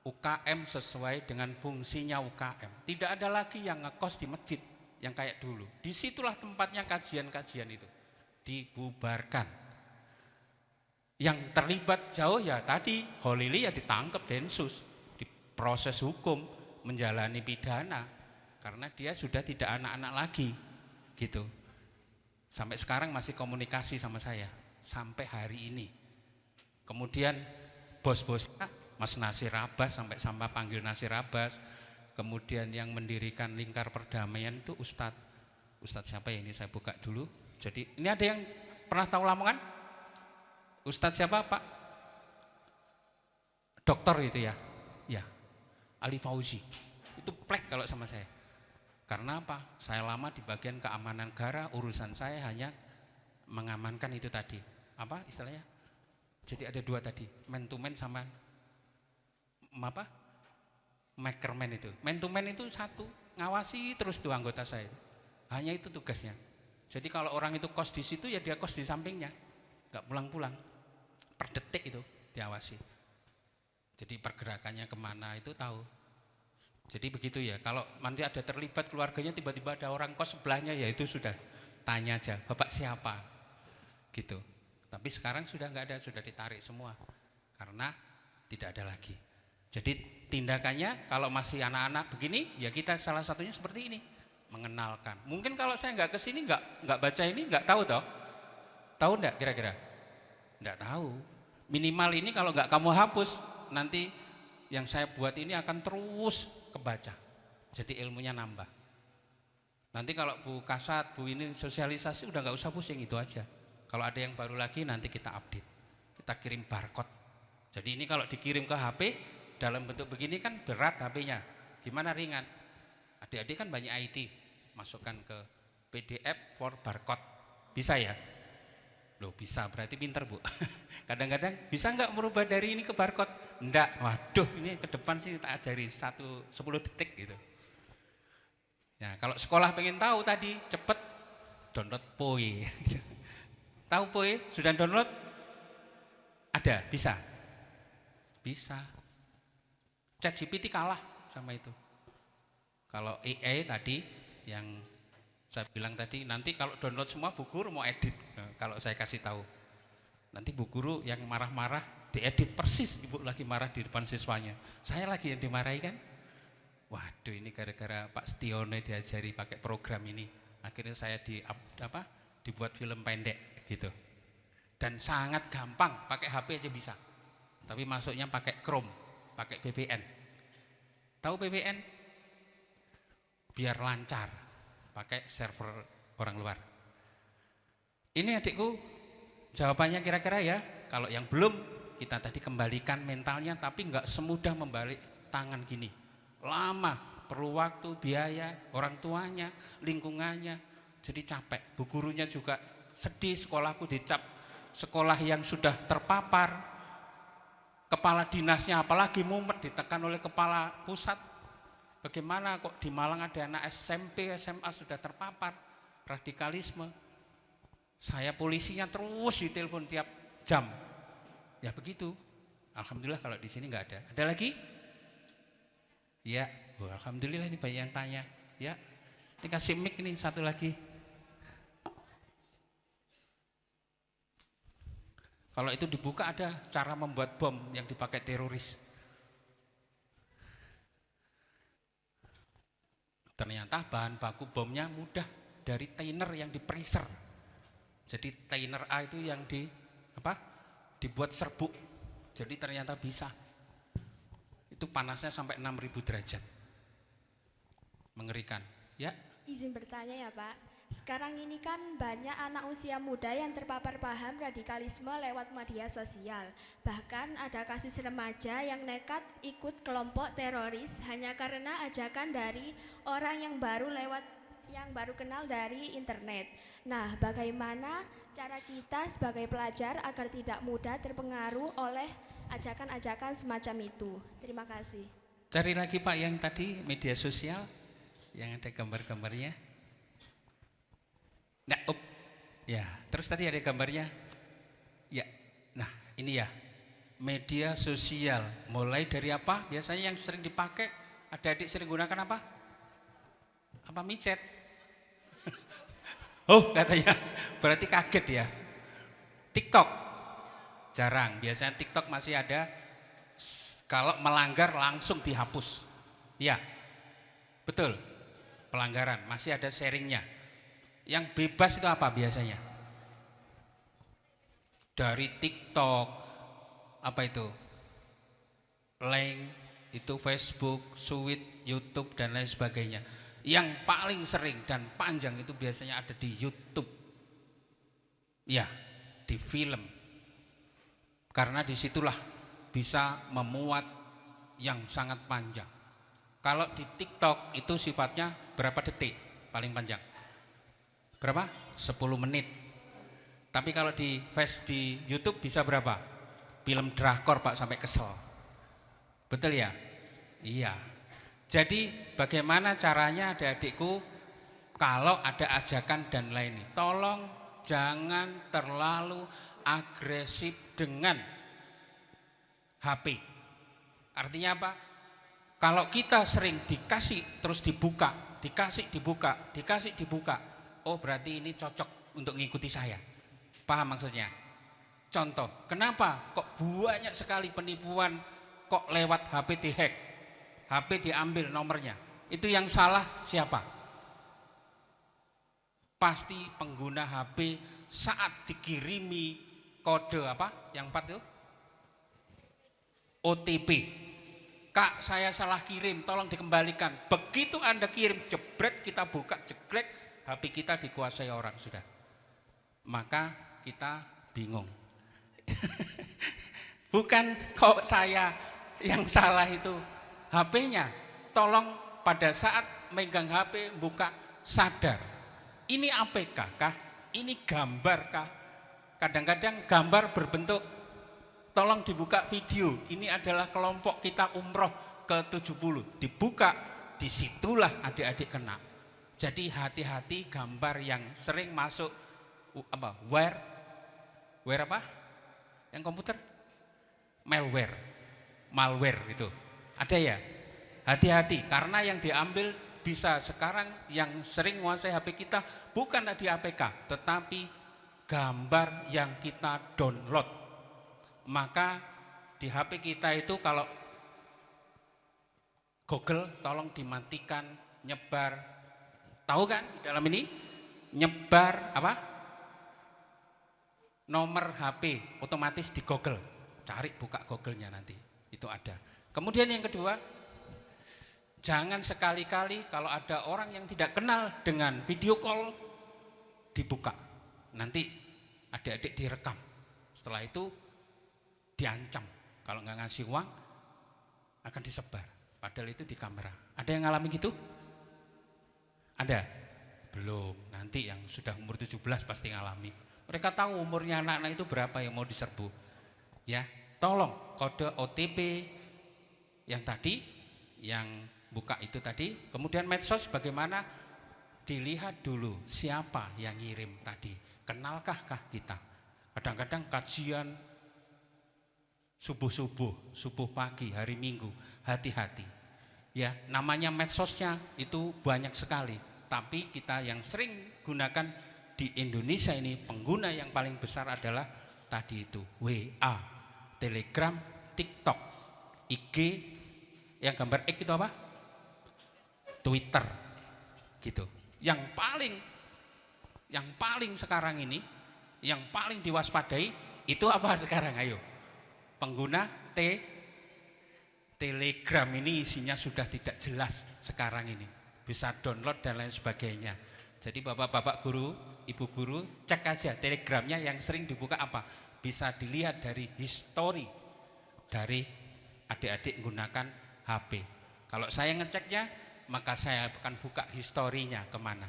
UKM sesuai dengan fungsinya UKM. Tidak ada lagi yang ngekos di masjid yang kayak dulu. Disitulah tempatnya kajian-kajian itu dibubarkan. Yang terlibat jauh ya tadi Holili ya ditangkap Densus, diproses hukum, menjalani pidana karena dia sudah tidak anak-anak lagi gitu. Sampai sekarang masih komunikasi sama saya sampai hari ini. Kemudian bos-bosnya Mas Nasir Abbas, sampai panggil Nasir Abbas. Kemudian yang mendirikan Lingkar Perdamaian itu Ustadz siapa ya, ini saya buka dulu. Jadi ini ada yang pernah tahu Lamongan? Ustadz siapa Pak? Dokter itu ya? Ya, Ali Fauzi. Itu plek kalau sama saya. Karena apa? Saya lama di bagian keamanan negara, urusan saya hanya mengamankan itu tadi. Apa istilahnya? Jadi ada dua tadi, man to man sama apa? Makerman itu. Man to man itu satu, ngawasi terus tuh anggota saya. Hanya itu tugasnya. Jadi kalau orang itu kos di situ ya dia kos di sampingnya. Enggak pulang-pulang. Per detik itu diawasi. Jadi pergerakannya kemana itu tahu. Jadi begitu ya. Kalau nanti ada terlibat keluarganya tiba-tiba ada orang kos sebelahnya ya itu sudah tanya aja, Bapak siapa? Gitu. Tapi sekarang sudah enggak ada, sudah ditarik semua. karena tidak ada lagi. Jadi tindakannya kalau masih anak-anak begini, ya kita salah satunya seperti ini, mengenalkan. Mungkin kalau saya nggak kesini, nggak baca ini, nggak tahu toh. Tahu enggak kira-kira? Enggak tahu. Minimal ini kalau nggak kamu hapus, nanti yang saya buat ini akan terus kebaca. Jadi ilmunya nambah. Nanti kalau Bu Kasat, Bu ini sosialisasi udah nggak usah pusing, itu aja. Kalau ada yang baru lagi nanti kita update. Kita kirim barcode. Jadi ini kalau dikirim ke HP dalam bentuk begini kan berat HP-nya. Gimana ringan? Adik-adik kan banyak IT, masukkan ke PDF for barcode. Bisa ya? Loh bisa, berarti pinter Bu. Kadang-kadang bisa nggak merubah dari ini ke barcode? Enggak, waduh ini ke depan sih tak ajari 10 detik gitu. Ya, kalau sekolah pengen tahu tadi cepet download POE. Tahu POE? Sudah download? Ada, bisa? Bisa. ChatGPT kalah sama itu. Kalau AI tadi yang saya bilang tadi, nanti kalau download semua Bu Guru mau edit, kalau saya kasih tahu. Nanti Bu Guru yang marah-marah diedit persis, Ibu lagi marah di depan siswanya. Saya lagi yang dimarahi kan? Waduh ini gara-gara Pak Stiono diajari pakai program ini. Akhirnya saya dibuat film pendek gitu. Dan sangat gampang, pakai HP aja bisa. Tapi masuknya pakai Chrome, pakai VPN. Tahu VPN? Biar lancar. Pakai server orang luar. Ini adikku jawabannya kira-kira ya. Kalau yang belum kita tadi kembalikan mentalnya, tapi nggak semudah membalik tangan gini. Lama, perlu waktu, biaya, orang tuanya, lingkungannya. Jadi capek. Bu gurunya juga sedih, sekolahku dicap sekolah yang sudah terpapar. Kepala dinasnya apalagi mumet ditekan oleh kepala pusat. Bagaimana kok di Malang ada anak SMP, SMA sudah terpapar radikalisme. Saya polisinya terus ditelepon tiap jam. Ya begitu. Alhamdulillah kalau di sini nggak ada. Ada lagi? Ya, alhamdulillah ini banyak yang tanya. Ya, ini kasih mic nih satu lagi. Kalau itu dibuka ada cara membuat bom yang dipakai teroris. Ternyata bahan baku bomnya mudah dari thinner yang di freezer. Jadi thinner A itu yang dibuat serbuk. Jadi ternyata bisa. Itu panasnya sampai 6.000 derajat. Mengerikan. Ya. Izin bertanya ya Pak. Sekarang ini kan banyak anak usia muda yang terpapar paham radikalisme lewat media sosial. Bahkan ada kasus remaja yang nekat ikut kelompok teroris hanya karena ajakan dari orang yang baru kenal dari internet. Nah, bagaimana cara kita sebagai pelajar agar tidak mudah terpengaruh oleh ajakan-ajakan semacam itu? Terima kasih. Cari lagi Pak yang tadi media sosial yang ada gambar-gambarnya. Nah, ya, terus tadi ada gambarnya. Ya, nah ini ya, media sosial. Mulai dari apa? Biasanya yang sering dipakai, adik-adik sering gunakan apa? Apa micet? Oh katanya, berarti kaget ya. TikTok, jarang. Biasanya TikTok masih ada, kalau melanggar langsung dihapus. Ya, betul, pelanggaran, masih ada sharingnya. Yang bebas itu apa biasanya? Dari TikTok, apa itu? Line, itu Facebook, Suite, YouTube dan lain sebagainya. Yang paling sering dan panjang itu biasanya ada di YouTube. Ya, di film. Karena disitulah bisa memuat yang sangat panjang. Kalau di TikTok itu sifatnya berapa detik paling panjang? Berapa? 10 menit. Tapi kalau di YouTube bisa berapa? Film drakor Pak sampai kesel. Betul ya? Iya. Jadi bagaimana caranya adik-adikku kalau ada ajakan dan lain ini? Tolong jangan terlalu agresif dengan HP. Artinya apa? Kalau kita sering dikasih terus dibuka, dikasih dibuka. Oh berarti ini cocok untuk mengikuti saya. Paham maksudnya? Contoh, kenapa kok banyak sekali penipuan kok lewat HP dihack, HP diambil nomornya. Itu yang salah siapa? Pasti pengguna HP saat dikirimi kode apa? Yang 4 itu? OTP. Kak, saya salah kirim, tolong dikembalikan. Begitu Anda kirim, jebret, kita buka, jeglek, HP kita dikuasai orang sudah. Maka kita bingung. Bukan kok saya yang salah itu HP-nya. Tolong pada saat megang HP buka sadar. Ini APK kah? Ini gambar kah? Kadang-kadang gambar berbentuk, tolong dibuka video. Ini adalah kelompok kita umroh ke-70. Dibuka, disitulah adik-adik kena. Jadi hati-hati gambar yang sering masuk apa? Ware apa? Yang komputer? Malware itu. Ada ya? Hati-hati karena yang diambil bisa sekarang yang sering menguasai HP kita bukan di APK, tetapi gambar yang kita download. Maka di HP kita itu kalau Google tolong dimatikan, nyebar. Tahu kan di dalam ini? Nyebar apa? Nomor HP otomatis di Google. Cari buka Google-nya nanti. Itu ada. Kemudian yang kedua, jangan sekali-kali kalau ada orang yang tidak kenal dengan video call dibuka. Nanti adik-adik direkam. Setelah itu diancam. Kalau nggak ngasih uang akan disebar. Padahal itu di kamera. Ada yang ngalami gitu? Ada? Belum. Nanti yang sudah umur 17 pasti ngalami. Mereka tahu umurnya anak-anak itu berapa yang mau diserbu. Ya, tolong kode OTP yang tadi, yang buka itu tadi, kemudian medsos bagaimana, dilihat dulu siapa yang ngirim tadi, kenalkah kita. Kadang-kadang kajian subuh pagi, hari Minggu, hati-hati. Ya, namanya medsosnya itu banyak sekali, tapi kita yang sering gunakan di Indonesia ini, pengguna yang paling besar adalah tadi itu WA, Telegram, TikTok, IG, yang gambar X itu apa? Twitter, gitu. Yang paling sekarang ini, yang paling diwaspadai itu apa sekarang? Ayo, pengguna Telegram ini isinya sudah tidak jelas sekarang ini, bisa download dan lain sebagainya. Jadi bapak-bapak guru, ibu guru, cek aja Telegramnya yang sering dibuka apa, bisa dilihat dari histori dari adik-adik menggunakan HP. Kalau saya ngeceknya, maka saya akan buka historinya kemana.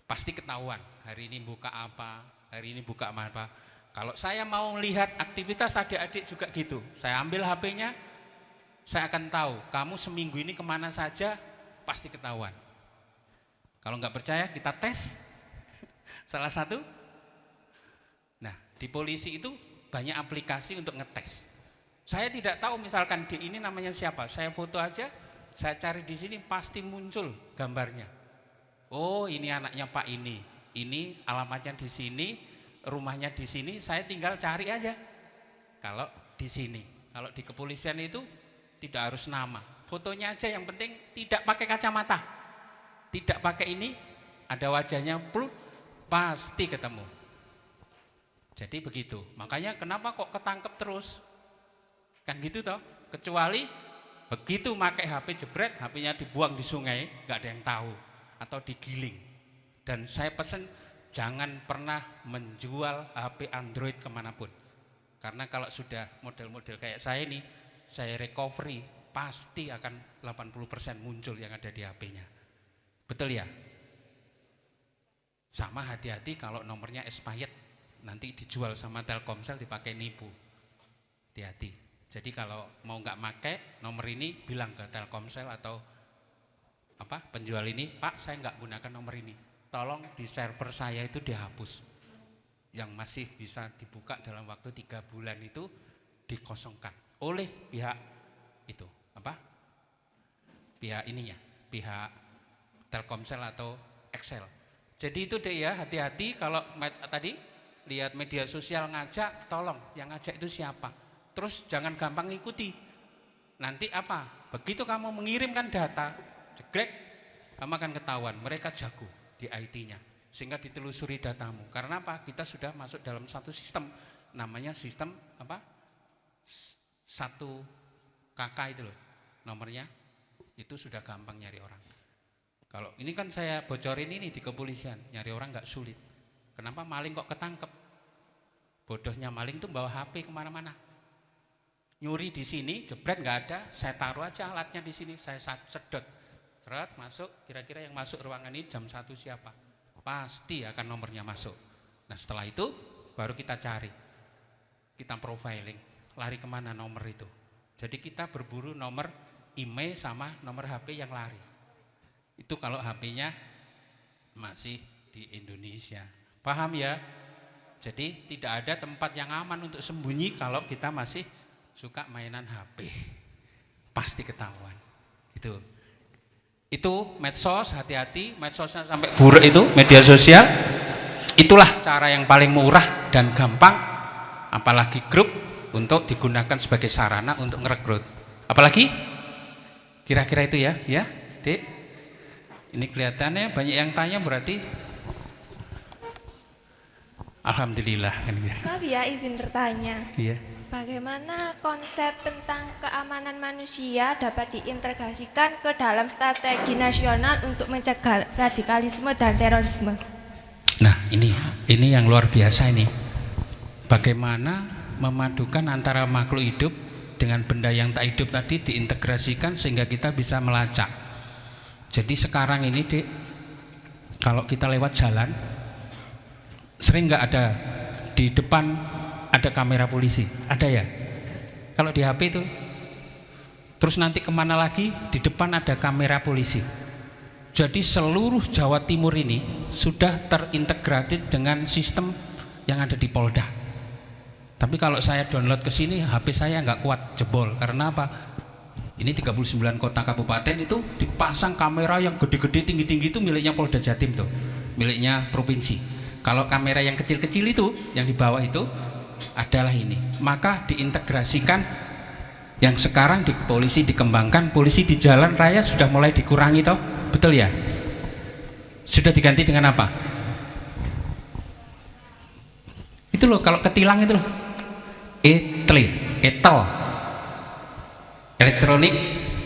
Pasti ketahuan, hari ini buka apa, hari ini buka apa. Kalau saya mau lihat aktivitas adik-adik juga gitu, saya ambil HP-nya, saya akan tahu kamu seminggu ini kemana saja, pasti ketahuan. Kalau nggak percaya kita tes salah satu. Nah, di polisi itu banyak aplikasi untuk ngetes. Saya tidak tahu misalkan di ini namanya siapa, saya foto aja, saya cari di sini pasti muncul gambarnya. Oh, ini anaknya Pak ini alamatnya di sini, rumahnya di sini, saya tinggal cari aja. Kalau di sini, kalau di kepolisian itu tidak harus nama, fotonya aja yang penting tidak pakai kacamata, tidak pakai ini, ada wajahnya, pasti ketemu. Jadi begitu, makanya kenapa kok ketangkep terus? Kan gitu toh, kecuali begitu pakai HP jebret, HP-nya dibuang di sungai, nggak ada yang tahu, atau digiling. Dan saya pesen jangan pernah menjual HP Android kemanapun, karena kalau sudah model-model kayak saya ini, saya recovery pasti akan 80% muncul yang ada di HP-nya. Betul ya? Sama hati-hati kalau nomornya expired, nanti dijual sama Telkomsel dipakai nipu. Hati-hati. Jadi kalau mau nggak pakai nomor ini, bilang ke Telkomsel atau apa penjual ini, Pak saya nggak gunakan nomor ini, tolong di server saya itu dihapus. Yang masih bisa dibuka dalam waktu 3 bulan itu dikosongkan oleh pihak itu apa? Pihak ininya, pihak Telkomsel atau Excel. Jadi itu deh ya, hati-hati kalau tadi lihat media sosial ngajak, tolong yang ngajak itu siapa. Terus jangan gampang ngikuti. Nanti apa? Begitu kamu mengirimkan data, jegrek, kamu akan ketahuan mereka jago di IT-nya. Sehingga ditelusuri datamu. Karena apa? Kita sudah masuk dalam satu sistem, namanya sistem apa? 1KK itu loh, nomornya itu sudah gampang nyari orang. Kalau ini kan saya bocorin ini di kepolisian, nyari orang nggak sulit. Kenapa? Maling kok ketangkep? Bodohnya maling tuh bawa HP kemana-mana. Nyuri di sini, jebret nggak ada, saya taruh aja alatnya di sini, saya sedot, seret masuk. Kira-kira yang masuk ruangan ini jam 1 siapa? Pasti akan nomornya masuk. Nah setelah itu baru kita cari, kita profiling, lari kemana nomor itu. Jadi kita berburu nomor email sama nomor HP yang lari. Itu kalau HP-nya masih di Indonesia. Paham ya? Jadi tidak ada tempat yang aman untuk sembunyi kalau kita masih suka mainan HP. Pasti ketahuan. Gitu. Itu medsos, hati-hati, medsosnya sampai buruk itu, media sosial. Itulah cara yang paling murah dan gampang, apalagi grup, untuk digunakan sebagai sarana untuk ngerekrut. Apalagi? Kira-kira itu ya, Dek. Ini kelihatannya banyak yang tanya berarti. Alhamdulillah. Maaf ya, izin bertanya. Iya. Bagaimana konsep tentang keamanan manusia dapat diintegrasikan ke dalam strategi nasional untuk mencegah radikalisme dan terorisme? Nah, ini yang luar biasa ini. Bagaimana memadukan antara makhluk hidup dengan benda yang tak hidup tadi diintegrasikan sehingga kita bisa melacak. Jadi sekarang ini, Dek, kalau kita lewat jalan sering nggak ada di depan ada kamera polisi, ada ya? Kalau di HP itu, terus nanti kemana lagi? Di depan ada kamera polisi. Jadi seluruh Jawa Timur ini sudah terintegrated dengan sistem yang ada di Polda. Tapi kalau saya download ke sini, HP saya nggak kuat, jebol. Karena apa? Ini 39 kota kabupaten itu dipasang kamera yang gede-gede, tinggi-tinggi itu miliknya Polda Jatim tuh, miliknya provinsi. Kalau kamera yang kecil-kecil itu, yang di bawah itu adalah ini. Maka diintegrasikan, yang sekarang di polisi dikembangkan, polisi di jalan raya sudah mulai dikurangi toh, betul ya? Sudah diganti dengan apa? Itu loh, kalau ketilang itu loh, etel, elektronik,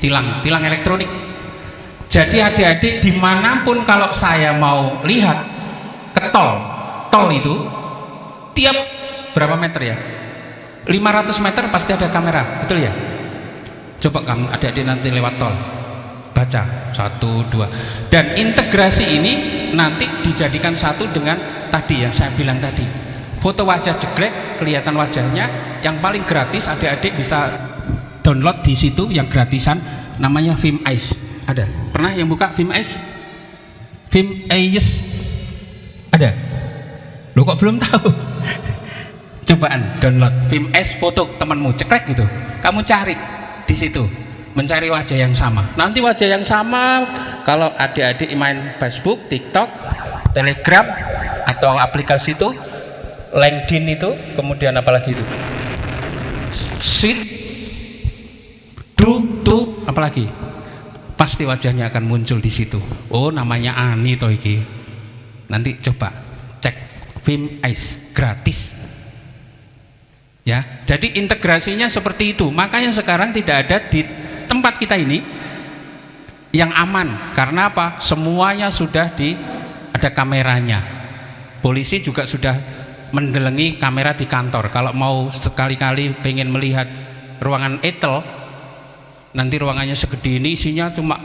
tilang elektronik. Jadi adik-adik dimanapun kalau saya mau lihat ke tol itu tiap berapa meter ya? 500 meter pasti ada kamera, betul ya? Coba kamu adik-adik nanti lewat tol, baca 1, 2, dan integrasi ini nanti dijadikan satu dengan tadi yang saya bilang tadi. Foto wajah jeglek, kelihatan wajahnya. Yang paling gratis adik-adik bisa download di situ yang gratisan, namanya Vimeiz. Ada? Pernah yang buka Vimeiz? Vimeiz ada? Lo kok belum tahu? Cobaan download Vimeiz, foto temanmu cekrek gitu, kamu cari di situ, mencari wajah yang sama. Nanti wajah yang sama kalau adik-adik main Facebook, TikTok, Telegram atau aplikasi itu, LinkedIn itu, kemudian apalagi itu, Sheet, apalagi, pasti wajahnya akan muncul di situ. Oh, namanya Ani toh iki. Nanti coba cek Vimeiz, gratis. Ya, jadi integrasinya seperti itu. Makanya sekarang tidak ada di tempat kita ini yang aman. Karena apa? Semuanya sudah ada kameranya. Polisi juga sudah mendelengi kamera di kantor. Kalau mau sekali-kali pengen melihat ruangan etel, nanti ruangannya segede ini, isinya cuma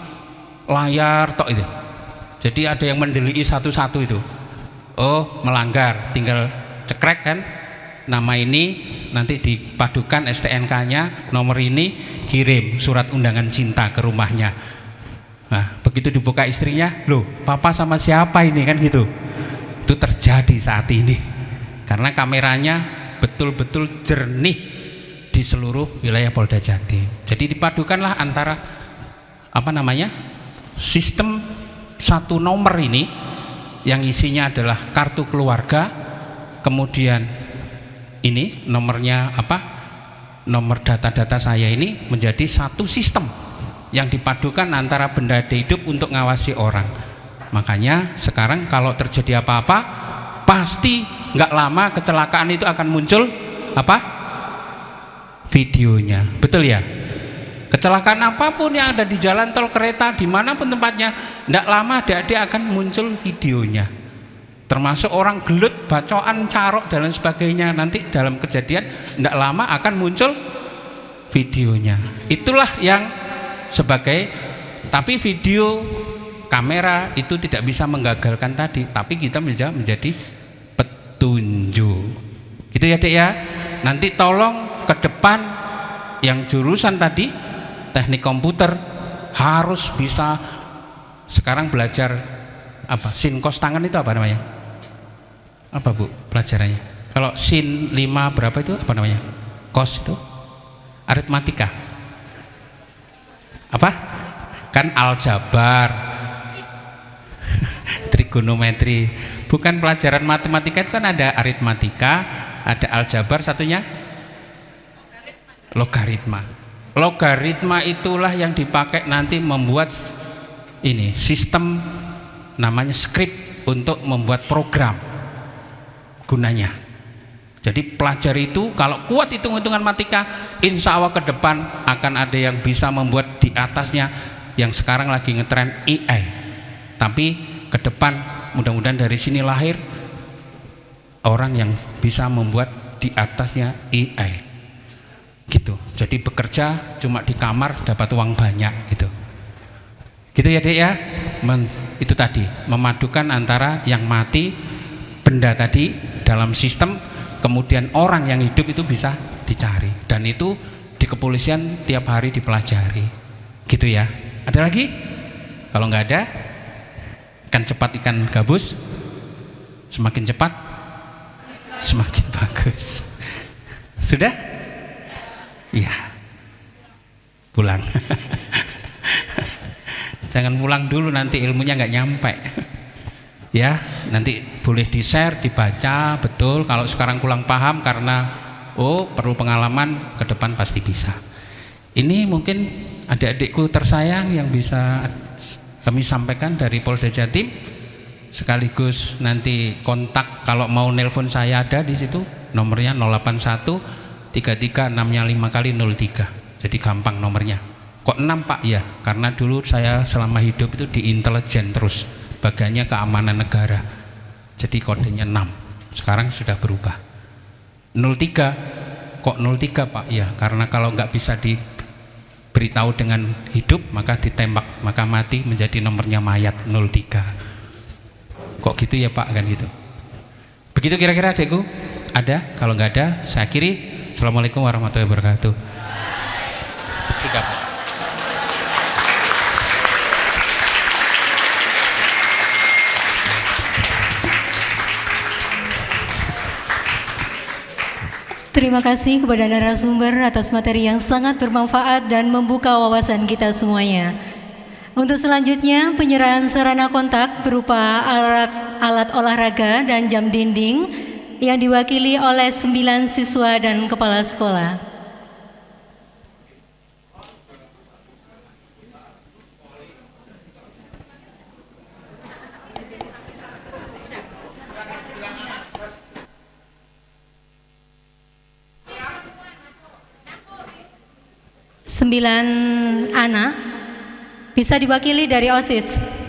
layar tok itu. Jadi ada yang mendeliki satu-satu itu. Oh, melanggar, tinggal cekrek kan, nama ini, nanti dipadukan STNK-nya, nomor ini, kirim surat undangan cinta ke rumahnya. Nah, begitu dibuka istrinya, loh, papa sama siapa ini kan gitu. Itu terjadi saat ini. Karena kameranya betul-betul jernih di seluruh wilayah Polda Jatim. Jadi dipadukanlah antara sistem satu nomor ini yang isinya adalah kartu keluarga, kemudian ini nomornya apa, nomor data-data saya ini menjadi satu sistem yang dipadukan antara benda hidup untuk ngawasi orang. Makanya sekarang kalau terjadi apa-apa, pasti nggak lama kecelakaan itu akan muncul apa, videonya, betul ya? Kecelakaan apapun yang ada di jalan tol, kereta, dimanapun tempatnya, nggak lama adik-adik akan muncul videonya. Termasuk orang gelut, bacoan, carok dan lain sebagainya, nanti dalam kejadian nggak lama akan muncul videonya. Itulah yang sebagai, tapi video kamera itu tidak bisa menggagalkan tadi, tapi kita bisa menjadi petunjuk. Gitu ya Dek ya. Nanti tolong ke depan yang jurusan tadi teknik komputer harus bisa sekarang belajar apa, sin cos tangan itu apa namanya? Apa Bu pelajarannya? Kalau sin 5 berapa itu apa namanya? Cos itu aritmatika. Apa? Kan aljabar, trigonometri. Bukan pelajaran matematika itu kan ada aritmatika, ada aljabar, satunya logaritma. Logaritma itulah yang dipakai nanti membuat ini sistem namanya script untuk membuat program gunanya. Jadi pelajari itu kalau kuat hitung-hitungan matematika, insya Allah ke depan akan ada yang bisa membuat di atasnya yang sekarang lagi ngetren AI. Tapi ke depan mudah-mudahan dari sini lahir orang yang bisa membuat di atasnya AI. Gitu. Jadi bekerja cuma di kamar dapat uang banyak gitu. Gitu ya Dek ya. Itu tadi memadukan antara yang mati, benda tadi dalam sistem, kemudian orang yang hidup itu bisa dicari, dan itu di kepolisian tiap hari dipelajari. Gitu ya. Ada lagi? Kalau nggak ada, ikan cepat ikan gabus, semakin cepat semakin bagus. Sudah? Iya, pulang. Jangan pulang dulu, nanti ilmunya nggak nyampe. Ya, nanti boleh di-share, dibaca, betul. Kalau sekarang kurang paham karena perlu pengalaman, ke depan pasti bisa. Ini mungkin adik-adikku tersayang yang bisa kami sampaikan dari Polda Jatim. Sekaligus nanti kontak kalau mau nelpon saya ada di situ, nomornya 081 33 6-nya 5 kali 03. Jadi gampang nomornya. Kok 6 Pak? Ya, karena dulu saya selama hidup itu di intelijen terus, bagiannya keamanan negara. Jadi kodenya 6. Sekarang sudah berubah. 03. Kok 03 Pak? Ya, karena kalau nggak bisa diberitahu dengan hidup maka ditembak, maka mati menjadi nomornya mayat 03. Kok gitu ya Pak, kan gitu. Begitu kira-kira adekku? Ada? Kalau nggak ada, saya akhiri. Assalamualaikum warahmatullahi wabarakatuh. Sudah Pak. Terima kasih kepada narasumber atas materi yang sangat bermanfaat dan membuka wawasan kita semuanya. Untuk selanjutnya, penyerahan sarana kontak berupa alat olahraga dan jam dinding yang diwakili oleh 9 siswa dan kepala sekolah. Sembilan anak bisa diwakili dari OSIS.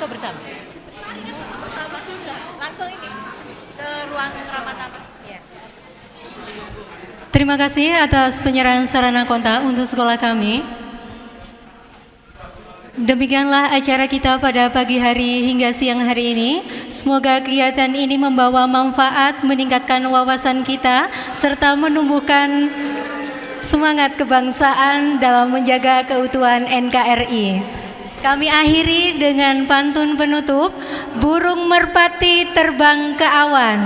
atau bersama? Bersama sudah, langsung ini ke ruang rapat aman. Ya. Terima kasih atas penyerahan sarana kontak untuk sekolah kami. Demikianlah acara kita pada pagi hari hingga siang hari ini. Semoga kegiatan ini membawa manfaat, meningkatkan wawasan kita, serta menumbuhkan semangat kebangsaan dalam menjaga keutuhan NKRI. Kami akhiri dengan pantun penutup, burung merpati terbang ke awan.